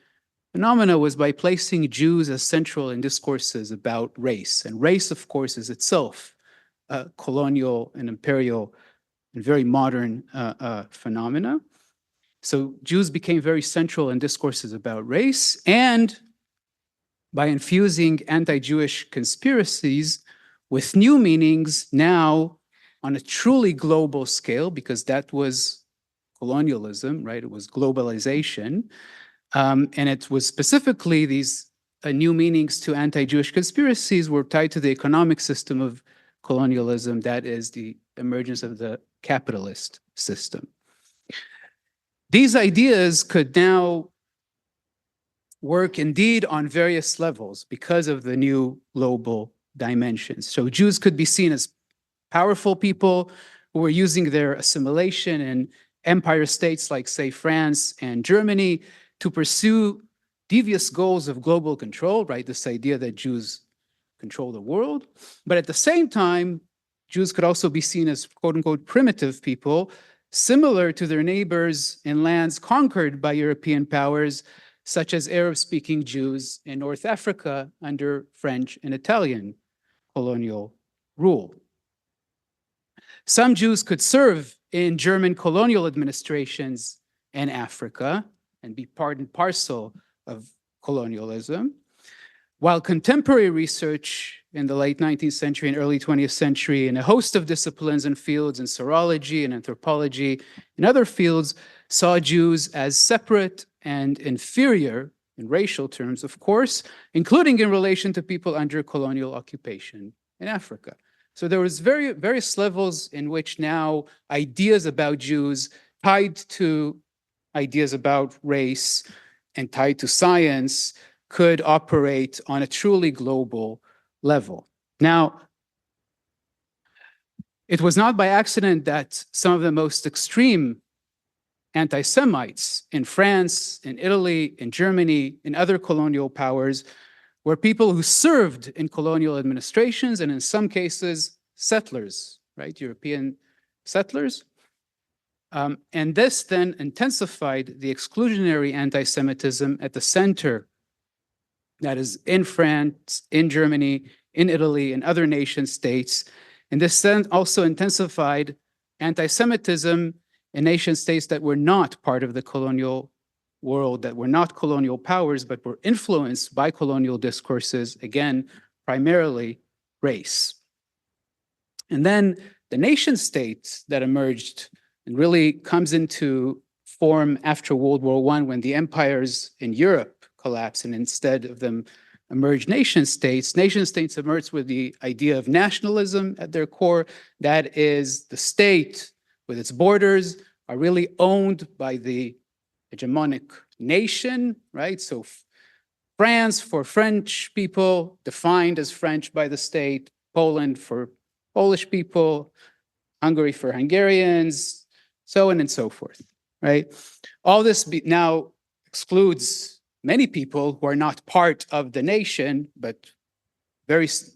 phenomena, was by placing Jews as central in discourses about race. And race, of course, is itself a colonial and imperial and very modern phenomena. So Jews became very central in discourses about race, and by infusing anti-Jewish conspiracies with new meanings now on a truly global scale, because that was colonialism, right? It was globalization. And it was specifically these new meanings to anti-Jewish conspiracies were tied to the economic system of colonialism, that is the emergence of the capitalist system. These ideas could now work indeed on various levels because of the new global dimensions. So Jews could be seen as powerful people who were using their assimilation in empire states like, say, France and Germany to pursue devious goals of global control, right? This idea that Jews control the world. But at the same time, Jews could also be seen as quote-unquote primitive people, similar to their neighbors in lands conquered by European powers, such as Arab-speaking Jews in North Africa under French and Italian colonial rule. Some Jews could serve in German colonial administrations in Africa and be part and parcel of colonialism, while contemporary research in the late 19th century and early 20th century in a host of disciplines and fields in serology and anthropology and other fields saw Jews as separate and inferior in racial terms, of course, including in relation to people under colonial occupation in Africa. So there was various levels in which now ideas about Jews tied to ideas about race and tied to science could operate on a truly global level. Now, it was not by accident that some of the most extreme anti-Semites in France, in Italy, in Germany, in other colonial powers were people who served in colonial administrations and in some cases settlers, right? European settlers. And this then intensified the exclusionary anti-Semitism at the center, that is in France, in Germany, in Italy, and other nation states. And this then also intensified anti-Semitism in nation states that were not part of the colonial world, that were not colonial powers, but were influenced by colonial discourses, again, primarily race. And then the nation state that emerged and really comes into form after World War I, when the empires in Europe collapse and instead of them emerge nation states. Nation states emerge with the idea of nationalism at their core. That is, the state with its borders are really owned by the hegemonic nation, right? So France for French people, defined as French by the state, Poland for Polish people, Hungary for Hungarians, so on and so forth, right? All this now excludes many people who are not part of the nation, but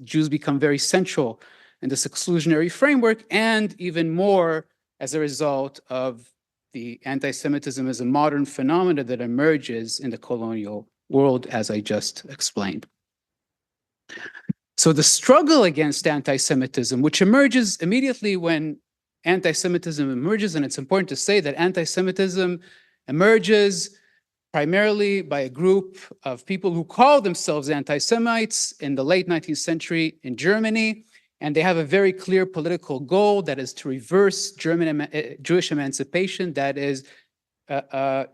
Jews become very central in this exclusionary framework, and even more as a result of the anti-Semitism as a modern phenomenon that emerges in the colonial world, as I just explained. So the struggle against anti-Semitism, which emerges immediately when anti-Semitism emerges, and it's important to say that anti-Semitism emerges primarily by a group of people who call themselves anti-Semites in the late 19th century in Germany, and they have a very clear political goal that is to reverse Jewish emancipation, that is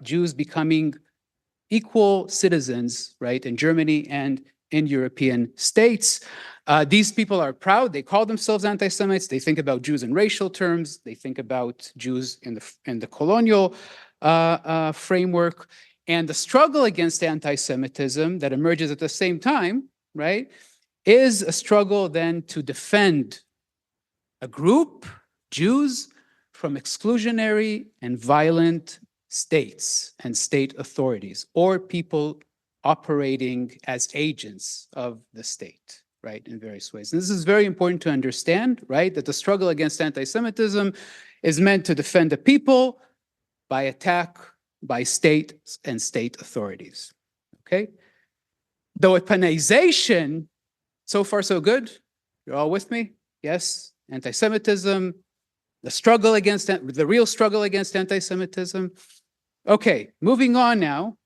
Jews becoming equal citizens, right, in Germany and in European states. These people are proud. They call themselves anti-Semites. They think about Jews in racial terms. They think about Jews in the colonial framework. And the struggle against anti-Semitism that emerges at the same time, right, is a struggle then to defend a group, Jews, from exclusionary and violent states and state authorities, or people operating as agents of the state, right, in various ways. And this is very important to understand, right, that the struggle against anti-Semitism is meant to defend the people by attack by state and state authorities, okay? The weaponization, so far so good? You're all with me? Yes, anti-Semitism, the real struggle against anti-Semitism. Okay, moving on now.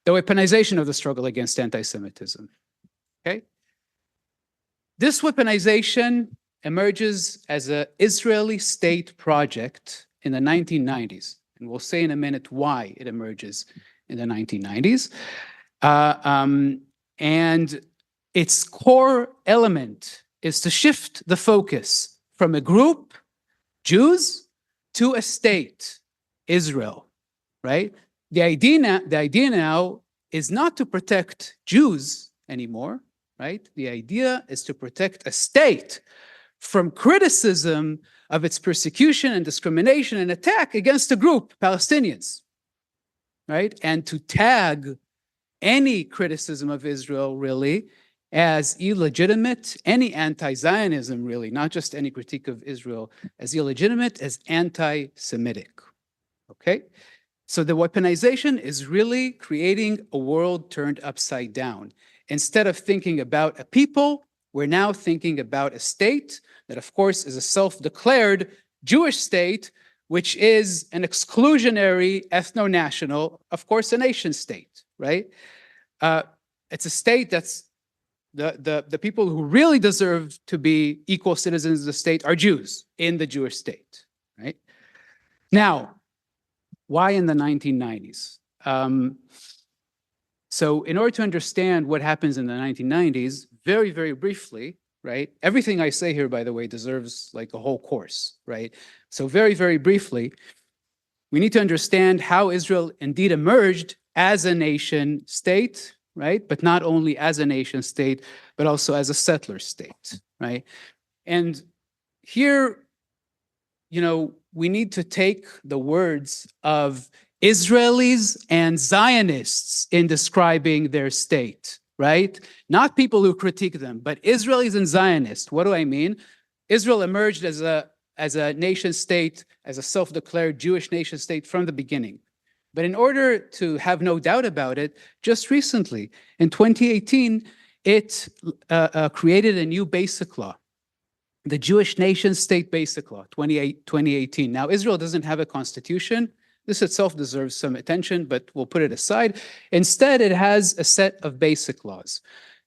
The weaponization of the struggle against anti-Semitism, okay? This weaponization emerges as an Israeli state project in the 1990s. And we'll say in a minute why it emerges in the 1990s. And its core element is to shift the focus from a group, Jews, to a state, Israel, right? The idea now is not to protect Jews anymore, right? The idea is to protect a state from criticism of its persecution and discrimination and attack against a group, Palestinians, right? And to tag any criticism of Israel, really, as illegitimate, any anti-Zionism, really, not just any critique of Israel, as illegitimate, as anti-Semitic, okay? So the weaponization is really creating a world turned upside down. Instead of thinking about a people, we're now thinking about a state that, of course, is a self-declared Jewish state, which is an exclusionary, ethno-national, of course, a nation state, right? It's a state that's the people who really deserve to be equal citizens of the state are Jews in the Jewish state, right? Now, why in the 1990s? So in order to understand what happens in the 1990s, very, very briefly, right? Everything I say here, by the way, deserves like a whole course, right? So very, very briefly, we need to understand how Israel indeed emerged as a nation state, right? But not only as a nation state, but also as a settler state, right? And here, we need to take the words of Israelis and Zionists in describing their state, right? Not people who critique them, but Israelis and Zionists. What do I mean? Israel emerged as a nation state, as a self-declared Jewish nation state from the beginning. But in order to have no doubt about it, just recently, in 2018, it created a new basic law, the Jewish Nation State Basic Law, 2018. Now, Israel doesn't have a constitution. This itself deserves some attention, but we'll put it aside. Instead, it has a set of basic laws.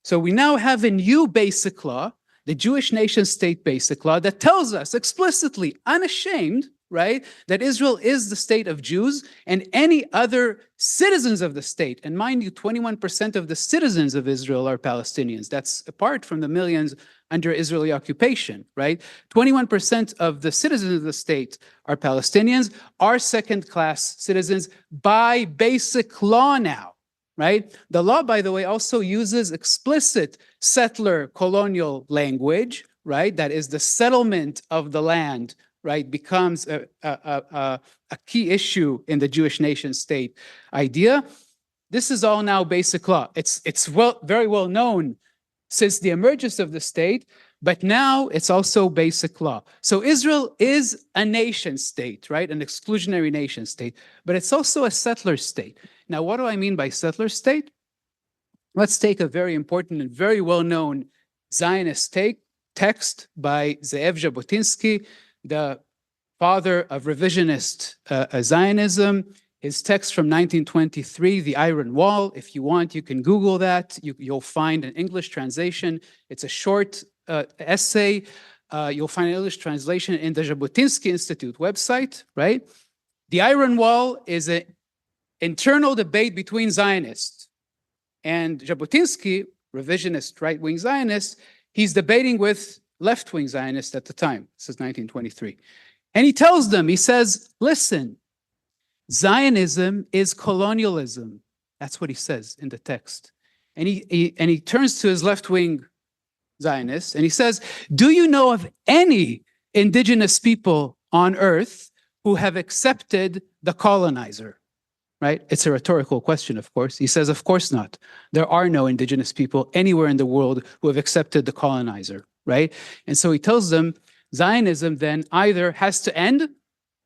So we now have a new basic law, the Jewish Nation State Basic Law, that tells us explicitly, unashamed, right, that Israel is the state of Jews and any other citizens of the state. And mind you, 21% of the citizens of Israel are Palestinians. That's apart from the millions under Israeli occupation, right? 21% of the citizens of the state are Palestinians, are second-class citizens by basic law now, right? The law, by the way, also uses explicit settler colonial language, right? That is the settlement of the land, right, becomes a key issue in the Jewish nation state idea. This is all now basic law. It's very well known since the emergence of the state, but now it's also basic law. So Israel is a nation state, right, an exclusionary nation state, but it's also a settler state. Now, what do I mean by settler state? let's take a very important and very well-known Zionist text by Ze'ev Jabotinsky, the father of revisionist Zionism. His text from 1923, The Iron Wall. If you want, you can Google that. You'll find an English translation. It's a short essay. You'll find an English translation in the Jabotinsky Institute website, right? The Iron Wall is an internal debate between Zionists. And Jabotinsky, revisionist right-wing Zionist, he's debating with left-wing Zionists at the time. This is 1923. And he tells them, he says, listen, Zionism is colonialism. That's what he says in the text. And he turns to his left-wing Zionists and he says, do you know of any indigenous people on earth who have accepted the colonizer? Right? It's a rhetorical question, of course. He says, of course not. There are no indigenous people anywhere in the world who have accepted the colonizer, right? And so he tells them, Zionism then either has to end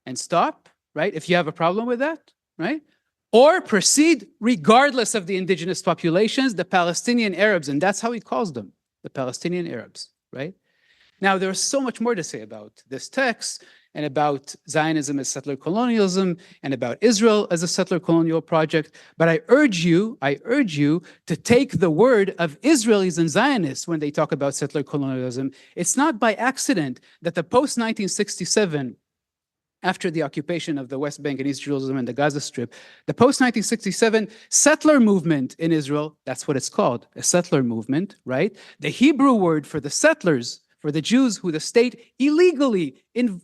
and stop, right? If you have a problem with that, right? Or proceed regardless of the indigenous populations, the Palestinian Arabs, and that's how he calls them, the Palestinian Arabs, right? Now, there's so much more to say about this text and about Zionism as settler colonialism and about Israel as a settler colonial project. But I urge you to take the word of Israelis and Zionists when they talk about settler colonialism. It's not by accident that the post-1967, after the occupation of the West Bank and East Jerusalem and the Gaza Strip, the post-1967 settler movement in Israel, that's what it's called, a settler movement, right? The Hebrew word for the settlers, for the Jews who the state illegally, in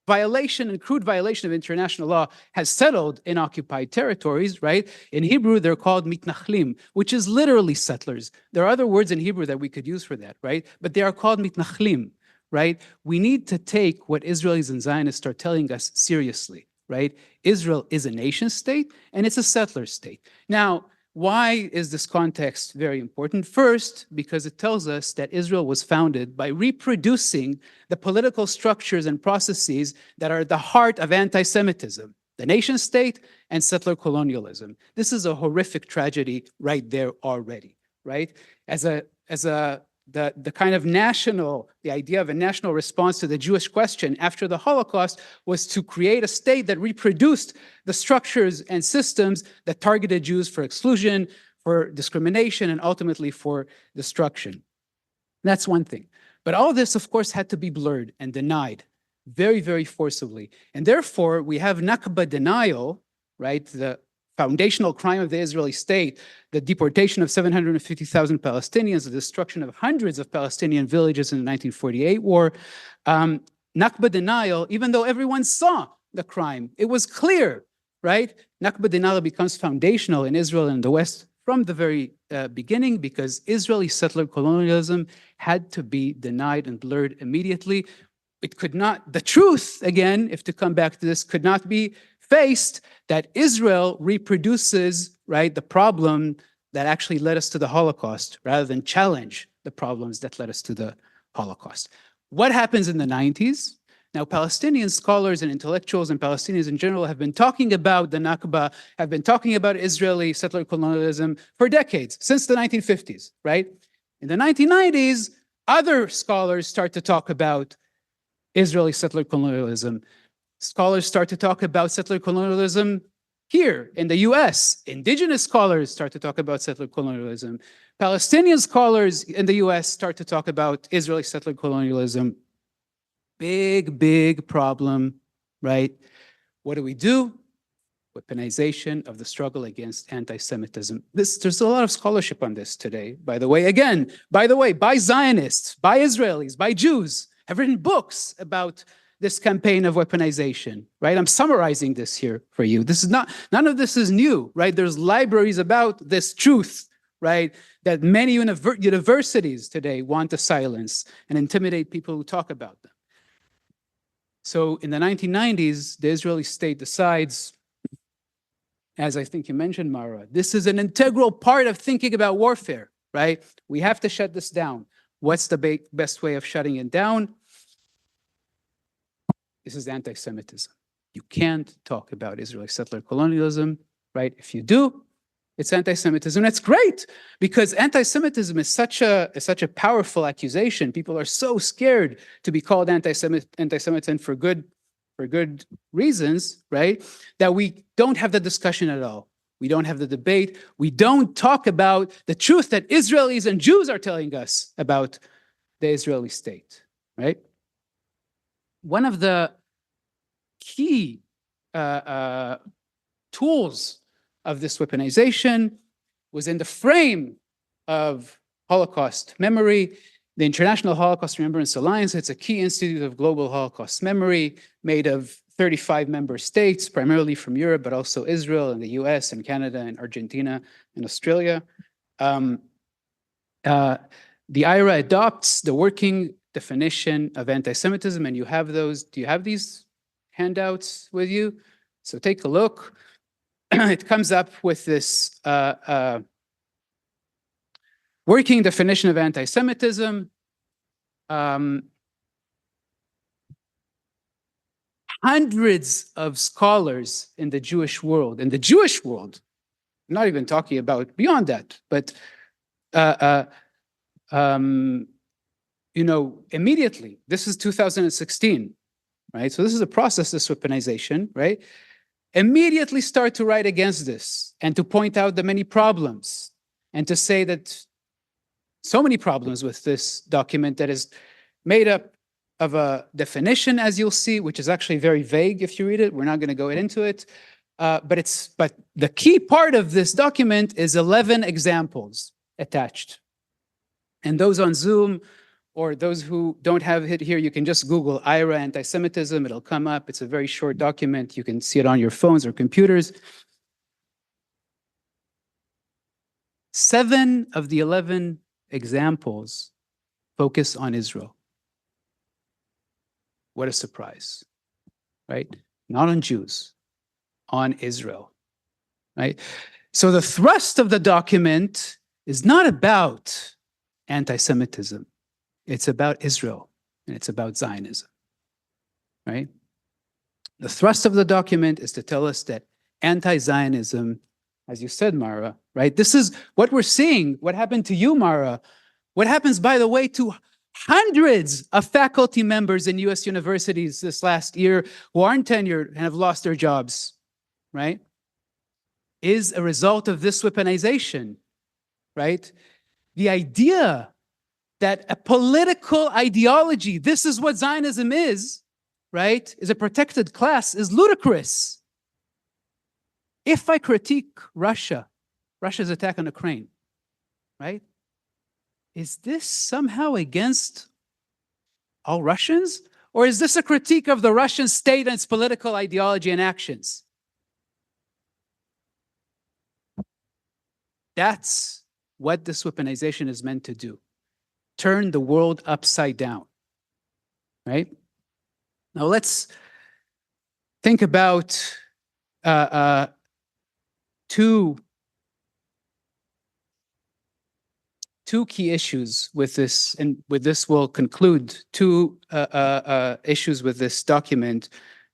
violation and crude violation of international law, has settled in occupied territories, right? In Hebrew, they're called mitnachlim, which is literally settlers. There are other words in Hebrew that we could use for that, right? But they are called mitnachlim, right? We need to take what Israelis and Zionists are telling us seriously, right? Israel is a nation state and it's a settler state. Now, why is this context very important? First, because it tells us that Israel was founded by reproducing the political structures and processes that are at the heart of anti-Semitism, the nation state and settler colonialism. This is a horrific tragedy right there already, right? The kind of the idea of a national response to the Jewish question after the Holocaust was to create a state that reproduced the structures and systems that targeted Jews for exclusion, for discrimination, and ultimately for destruction. That's one thing. But all this, of course, had to be blurred and denied very, very forcibly. And therefore, we have Nakba denial, right? The foundational crime of the Israeli state, the deportation of 750,000 Palestinians, the destruction of hundreds of Palestinian villages in the 1948 war. Nakba denial, even though everyone saw the crime, it was clear, right? Nakba denial becomes foundational in Israel and the West from the very beginning because Israeli settler colonialism had to be denied and blurred immediately. It could not, the truth, again, if to come back to this, could not be faced that Israel reproduces, right, the problem that actually led us to the Holocaust rather than challenge the problems that led us to the Holocaust. What happens in the 90s? Now, Palestinian scholars and intellectuals and Palestinians in general have been talking about the Nakba, have been talking about Israeli settler colonialism for decades, since the 1950s, right? In the 1990s, other scholars start to talk about Israeli settler colonialism. Scholars start to talk about settler colonialism here in the US. Indigenous scholars start to talk about settler colonialism. Palestinian scholars in the US start to talk about Israeli settler colonialism. Big, big problem, right? What do? Weaponization of the struggle against anti-Semitism. There's a lot of scholarship on this today, by the way. Again, by Zionists, by Israelis, by Jews, have written books about this campaign of weaponization, right? I'm summarizing this here for you. None of this is new, right? There's libraries about this truth, right? That many universities today want to silence and intimidate people who talk about them. So in the 1990s, the Israeli state decides, as I think you mentioned, Maura, this is an integral part of thinking about warfare, right? We have to shut this down. What's the best way of shutting it down? This is anti-Semitism. You can't talk about Israeli settler colonialism, right? If you do, It's anti-Semitism. That's great, because anti-Semitism is such a powerful accusation. People are so scared to be called anti-Semitic for good reasons, right? That we don't have the discussion at all. We don't have the debate. We don't talk about the truth that Israelis and Jews are telling us about the Israeli state, right? One of the key tools of this weaponization was in the frame of Holocaust memory. The International Holocaust Remembrance Alliance, it's a key institute of global Holocaust memory made of 35 member states, primarily from Europe, but also Israel and the US and Canada and Argentina and Australia. The IRA adopts the working definition of anti-Semitism, and you have those. Do you have these handouts with you? So take a look. It comes up with this working definition of anti-Semitism. Hundreds of scholars in the Jewish world, I'm not even talking about beyond that, but immediately, this is 2016, right? So this is a process, this weaponization, right? Immediately start to write against this and to point out the many problems and to say that so many problems with this document that is made up of a definition, as you'll see, which is actually very vague if you read it. We're not going to go into it. But the key part of this document is 11 examples attached. And those on Zoom, or those who don't have it here, you can just Google IRA anti-Semitism. It'll come up. It's a very short document. You can see it on your phones or computers. 7 of the 11 examples focus on Israel. What a surprise, right? Not on Jews, on Israel, right? So the thrust of the document is not about anti-Semitism. It's about Israel, and it's about Zionism, right? The thrust of the document is to tell us that anti-Zionism, as you said, Maura, right? This is what we're seeing. What happened to you, Maura? What happens, by the way, to hundreds of faculty members in US universities this last year who aren't tenured and have lost their jobs, right? Is a result of this weaponization, right? The idea that a political ideology, this is what Zionism is, right, is a protected class, is ludicrous. If I critique Russia's attack on Ukraine, right, is this somehow against all Russians? Or is this a critique of the Russian state and its political ideology and actions? That's what this weaponization is meant to do. Turn the world upside down, right? Now let's think about two key issues with this, and with this we'll conclude. Two issues with this document,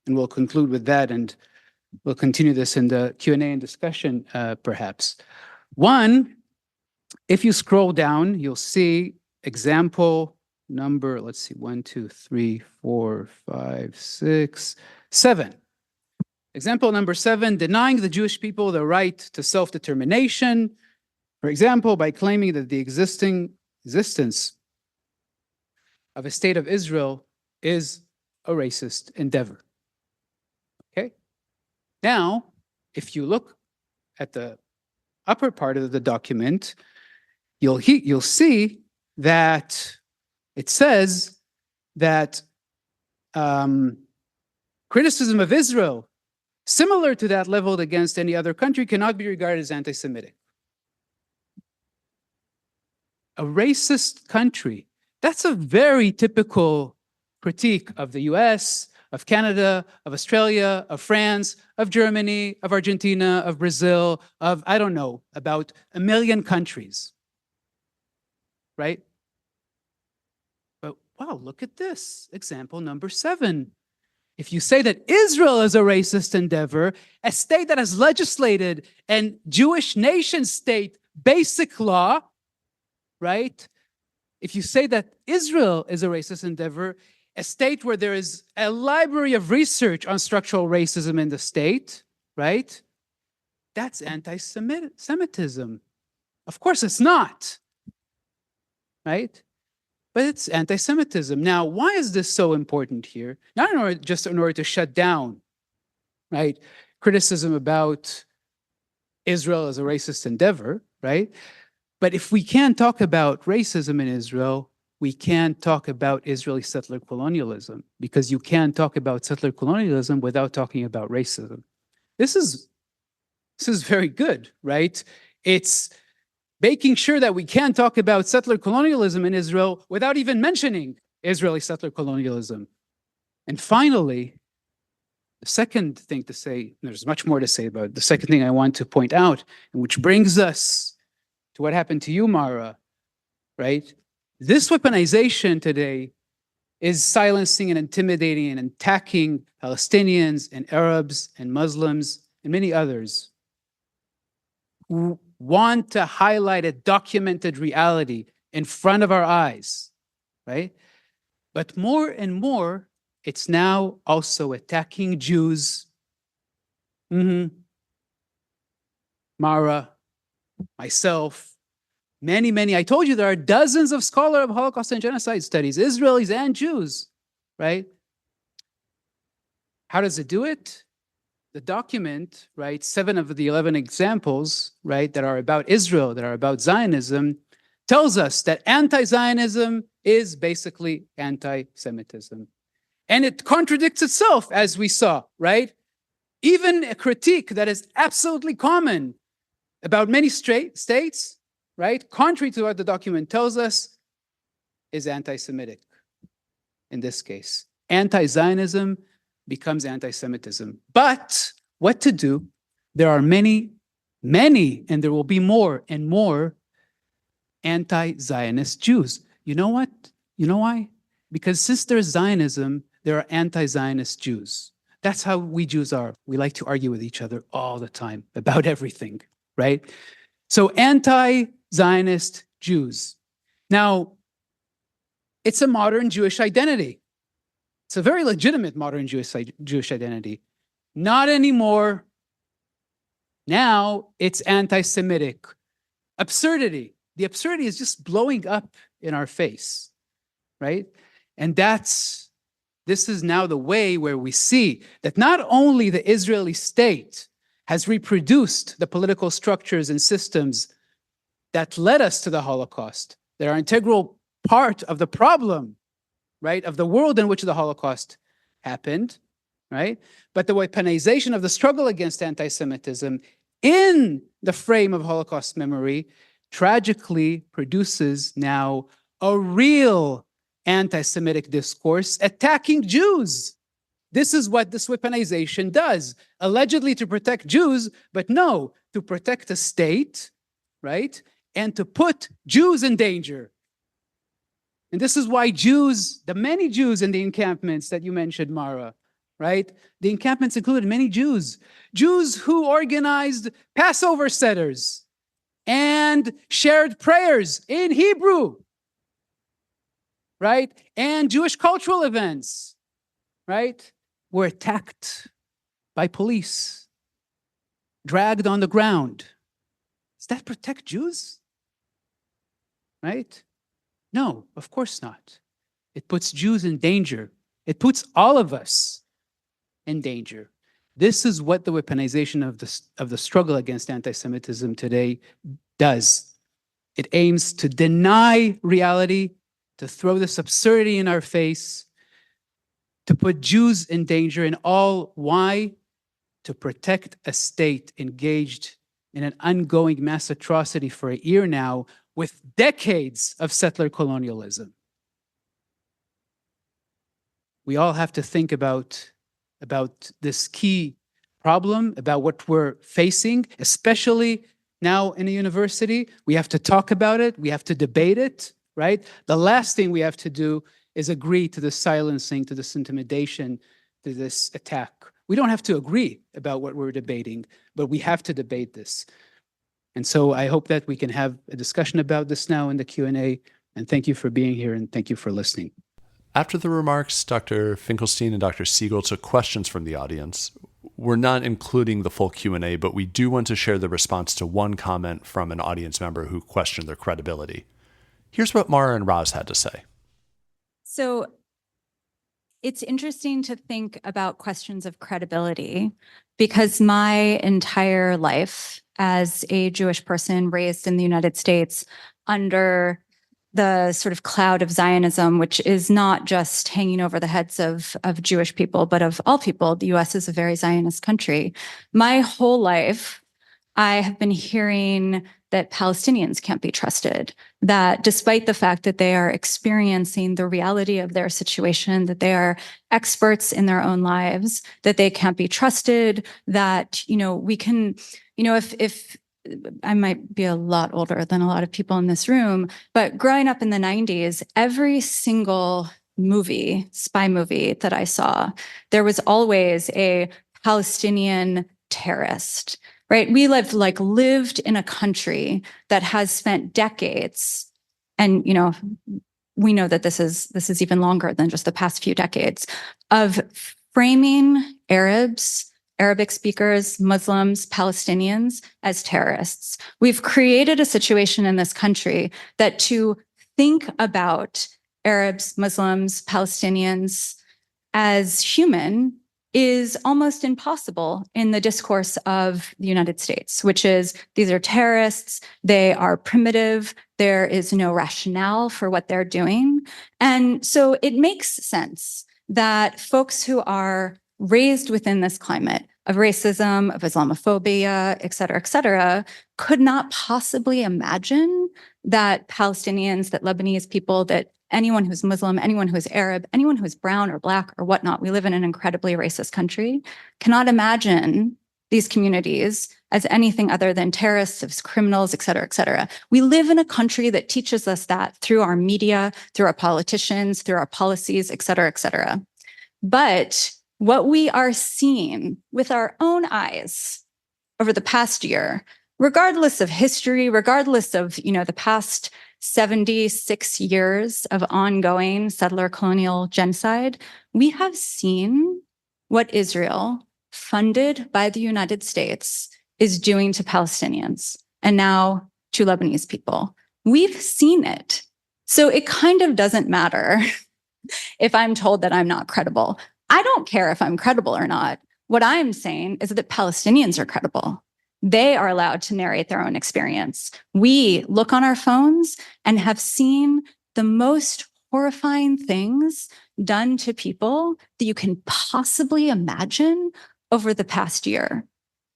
and we'll conclude with that, and we'll continue this in the Q&A and discussion, perhaps. One, if you scroll down, you'll see example number, let's see, 1, 2, 3, 4, 5, 6, 7. Example number 7, denying the Jewish people the right to self-determination, for example, by claiming that the existence of a state of Israel is a racist endeavor. Okay? Now, if you look at the upper part of the document, you'll see that it says that criticism of Israel, similar to that leveled against any other country, cannot be regarded as anti-Semitic. A racist country, that's a very typical critique of the US, of Canada, of Australia, of France, of Germany, of Argentina, of Brazil, of, I don't know, about 1 million countries, right? But wow, look at this, example number 7. if you say that Israel is a racist endeavor, a state that has legislated a Jewish nation state basic law, right? If you say that Israel is a racist endeavor, a state where there is a library of research on structural racism in the state, right? That's anti-Semitism. Of course it's not, right? But it's anti-Semitism. Now, why is this so important here? Not just in order to shut down, right, criticism about Israel as a racist endeavor, right? But if we can't talk about racism in Israel, we can't talk about Israeli settler colonialism, because you can't talk about settler colonialism without talking about racism. This is very good, right? It's making sure that we can't talk about settler colonialism in Israel without even mentioning Israeli settler colonialism. And finally, the second thing to say, there's much more to say about it, the second thing I want to point out, and which brings us to what happened to you, Maura, right? This weaponization today is silencing and intimidating and attacking Palestinians and Arabs and Muslims and many others who want to highlight a documented reality in front of our eyes, right? But more and more, it's now also attacking Jews. Maura, myself, many. I told you there are dozens of scholars of Holocaust and genocide studies, Israelis and Jews, right? How does it do it? The document, right, 7 of the 11 examples, right, that are about Israel, that are about Zionism, tells us that anti-Zionism is basically anti-Semitism. And it contradicts itself, as we saw, right? Even a critique that is absolutely common about many states, right, contrary to what the document tells us, is anti-Semitic in this case. Anti-Zionism becomes anti-Semitism. But what to do? There are many, and there will be more and more anti-Zionist Jews. You know what? You know why? Because since there's Zionism, there are anti-Zionist Jews. That's how we Jews are. We like to argue with each other all the time about everything, right? So anti-Zionist Jews. Now, it's a modern Jewish identity. It's a very legitimate modern Jewish identity. Not anymore. Now it's anti-Semitic. Absurdity. The absurdity is just blowing up in our face, right? And this is now the way where we see that not only the Israeli state has reproduced the political structures and systems that led us to the Holocaust, that are an integral part of the problem, right, of the world in which the Holocaust happened, right? But the weaponization of the struggle against anti-Semitism in the frame of Holocaust memory tragically produces now a real anti-Semitic discourse attacking Jews. This is what this weaponization does, allegedly to protect Jews, but no, to protect the state, right? And to put Jews in danger. And this is why Jews, the many Jews in the encampments that you mentioned, Maura, right? The encampments included many Jews. Jews who organized Passover setters and shared prayers in Hebrew, right? And Jewish cultural events, right? Were attacked by police, dragged on the ground. Does that protect Jews? Right? No, of course not. It puts Jews in danger. It puts all of us in danger. This is what the weaponization of the struggle against anti-Semitism today does. It aims to deny reality, to throw this absurdity in our face, to put Jews in danger, and all why? To protect a state engaged in an ongoing mass atrocity for a year now, with decades of settler colonialism. We all have to think about this key problem, about what we're facing, especially now in a university. We have to talk about it. We have to debate it, right? The last thing we have to do is agree to the silencing, to this intimidation to this attack. We don't have to agree about what we're debating, but we have to debate this. And so I hope that we can have a discussion about this now in the Q&A. And thank you for being here, and thank you for listening. After the remarks, Dr. Finkelstein and Dr. Segal took questions from the audience. We're not including the full Q&A, but we do want to share the response to one comment from an audience member who questioned their credibility. Here's what Maura and Raz had to say. So it's interesting to think about questions of credibility, because my entire life as a Jewish person raised in the United States under the sort of cloud of Zionism, which is not just hanging over the heads of Jewish people, but of all people. The US is a very Zionist country. My whole life, I have been hearing that Palestinians can't be trusted, that despite the fact that they are experiencing the reality of their situation, that they are experts in their own lives, that they can't be trusted, that, we can, if I might be a lot older than a lot of people in this room, but growing up in the 90s, every single spy movie that I saw, there was always a Palestinian terrorist, right? We lived in a country that has spent decades, and, we know that this is even longer than just the past few decades, of framing Arabs, Arabic speakers, Muslims, Palestinians as terrorists. We've created a situation in this country that to think about Arabs, Muslims, Palestinians as human is almost impossible in the discourse of the United States, which is these are terrorists, they are primitive, there is no rationale for what they're doing. And so it makes sense that folks who are raised within this climate of racism, of Islamophobia, et cetera, could not possibly imagine that Palestinians, that Lebanese people, that anyone who's Muslim, anyone who's Arab, anyone who's brown or black or whatnot, we live in an incredibly racist country, cannot imagine these communities as anything other than terrorists, as criminals, et cetera. We live in a country that teaches us that through our media, through our politicians, through our policies, et cetera. But what we are seeing with our own eyes over the past year, regardless of history, regardless of, the past 76 years of ongoing settler colonial genocide, we have seen what Israel, funded by the United States, is doing to Palestinians and now to Lebanese people. We've seen it. So it kind of doesn't matter if I'm told that I'm not credible. I don't care if I'm credible or not. What I'm saying is that Palestinians are credible. They are allowed to narrate their own experience. We look on our phones and have seen the most horrifying things done to people that you can possibly imagine over the past year.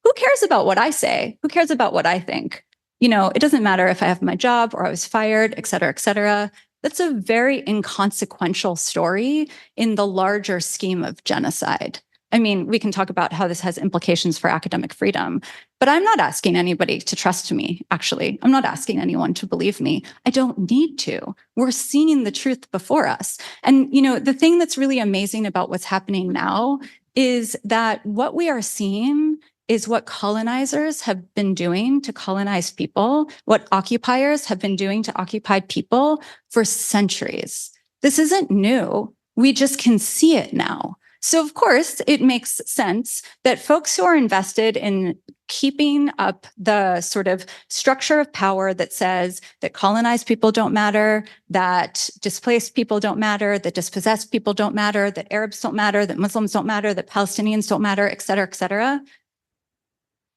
Who cares about what I say? Who cares about what I think? It doesn't matter if I have my job or I was fired, et cetera. That's a very inconsequential story in the larger scheme of genocide. I mean, we can talk about how this has implications for academic freedom, but I'm not asking anybody to trust me, actually. I'm not asking anyone to believe me. I don't need to. We're seeing the truth before us. And, the thing that's really amazing about what's happening now is that what we are seeing is what colonizers have been doing to colonized people, what occupiers have been doing to occupied people for centuries. This isn't new. We just can see it now. So, of course, it makes sense that folks who are invested in keeping up the sort of structure of power that says that colonized people don't matter, that displaced people don't matter, that dispossessed people don't matter, that Arabs don't matter, that Muslims don't matter, that Palestinians don't matter, et cetera,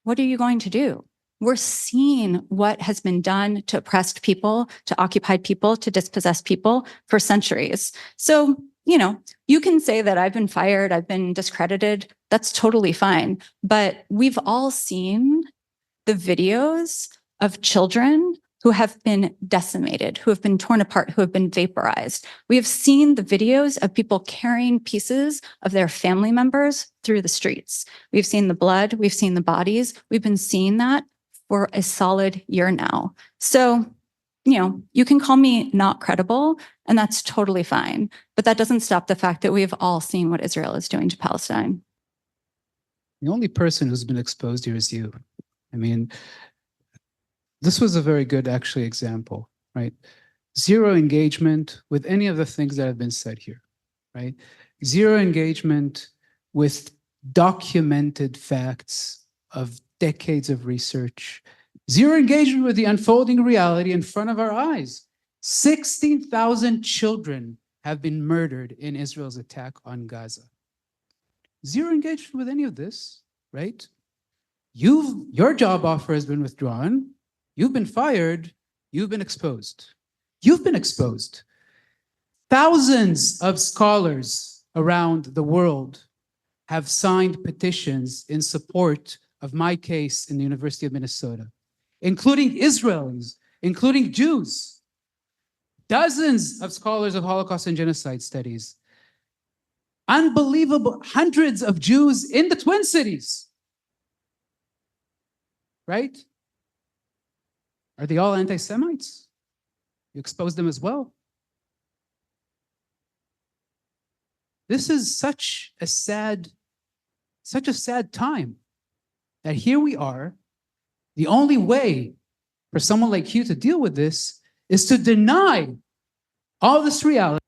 what are you going to do? We're seeing what has been done to oppressed people, to occupied people, to dispossessed people for centuries. So, you can say that I've been fired, I've been discredited. That's totally fine. But we've all seen the videos of children who have been decimated, who have been torn apart, who have been vaporized. We have seen the videos of people carrying pieces of their family members through the streets. We've seen the blood, we've seen the bodies. We've been seeing that for a solid year now. So you can call me not credible, and that's totally fine. But that doesn't stop the fact that we've all seen what Israel is doing to Palestine. The only person who's been exposed here is you. I mean, this was a very good, actually, example, right? Zero engagement with any of the things that have been said here, right? Zero engagement with documented facts of decades of research. Zero engagement with the unfolding reality in front of our eyes. 16,000 children have been murdered in Israel's attack on Gaza. Zero engagement with any of this, right? Your job offer has been withdrawn. You've been fired. You've been exposed. You've been exposed. Thousands of scholars around the world have signed petitions in support of my case in the University of Minnesota, including Israelis, including Jews, dozens of scholars of Holocaust and genocide studies, unbelievable hundreds of Jews in the Twin Cities, right? Are they all anti-Semites? You expose them as well. This is such a sad time that here we are. The only way for someone like you to deal with this is to deny all this reality.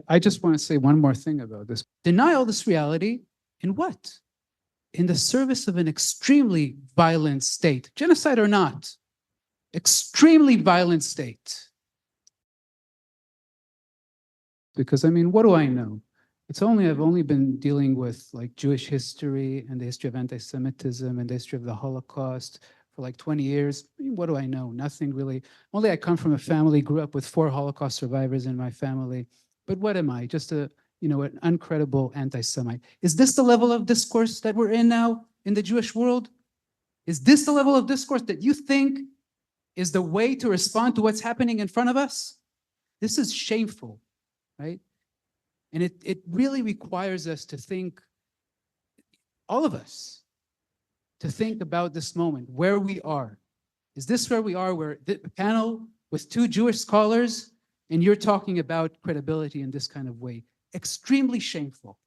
I just want to say one more thing about this. Deny all this reality in what? In the service of an extremely violent state, genocide or not, extremely violent state. Because, I mean, what do I know? I've only been dealing with like Jewish history and the history of anti-Semitism and the history of the Holocaust for like 20 years. I mean, what do I know? Nothing really. Only I come from a family, grew up with 4 Holocaust survivors in my family. But what am I? Just an uncredible anti-Semite. Is this the level of discourse that we're in now in the Jewish world? Is this the level of discourse that you think is the way to respond to what's happening in front of us? This is shameful, right? And it really requires us to think, all of us, to think about this moment, where we are. Is this where we are, where the panel with 2 Jewish scholars, and you're talking about credibility in this kind of way? Extremely shameful.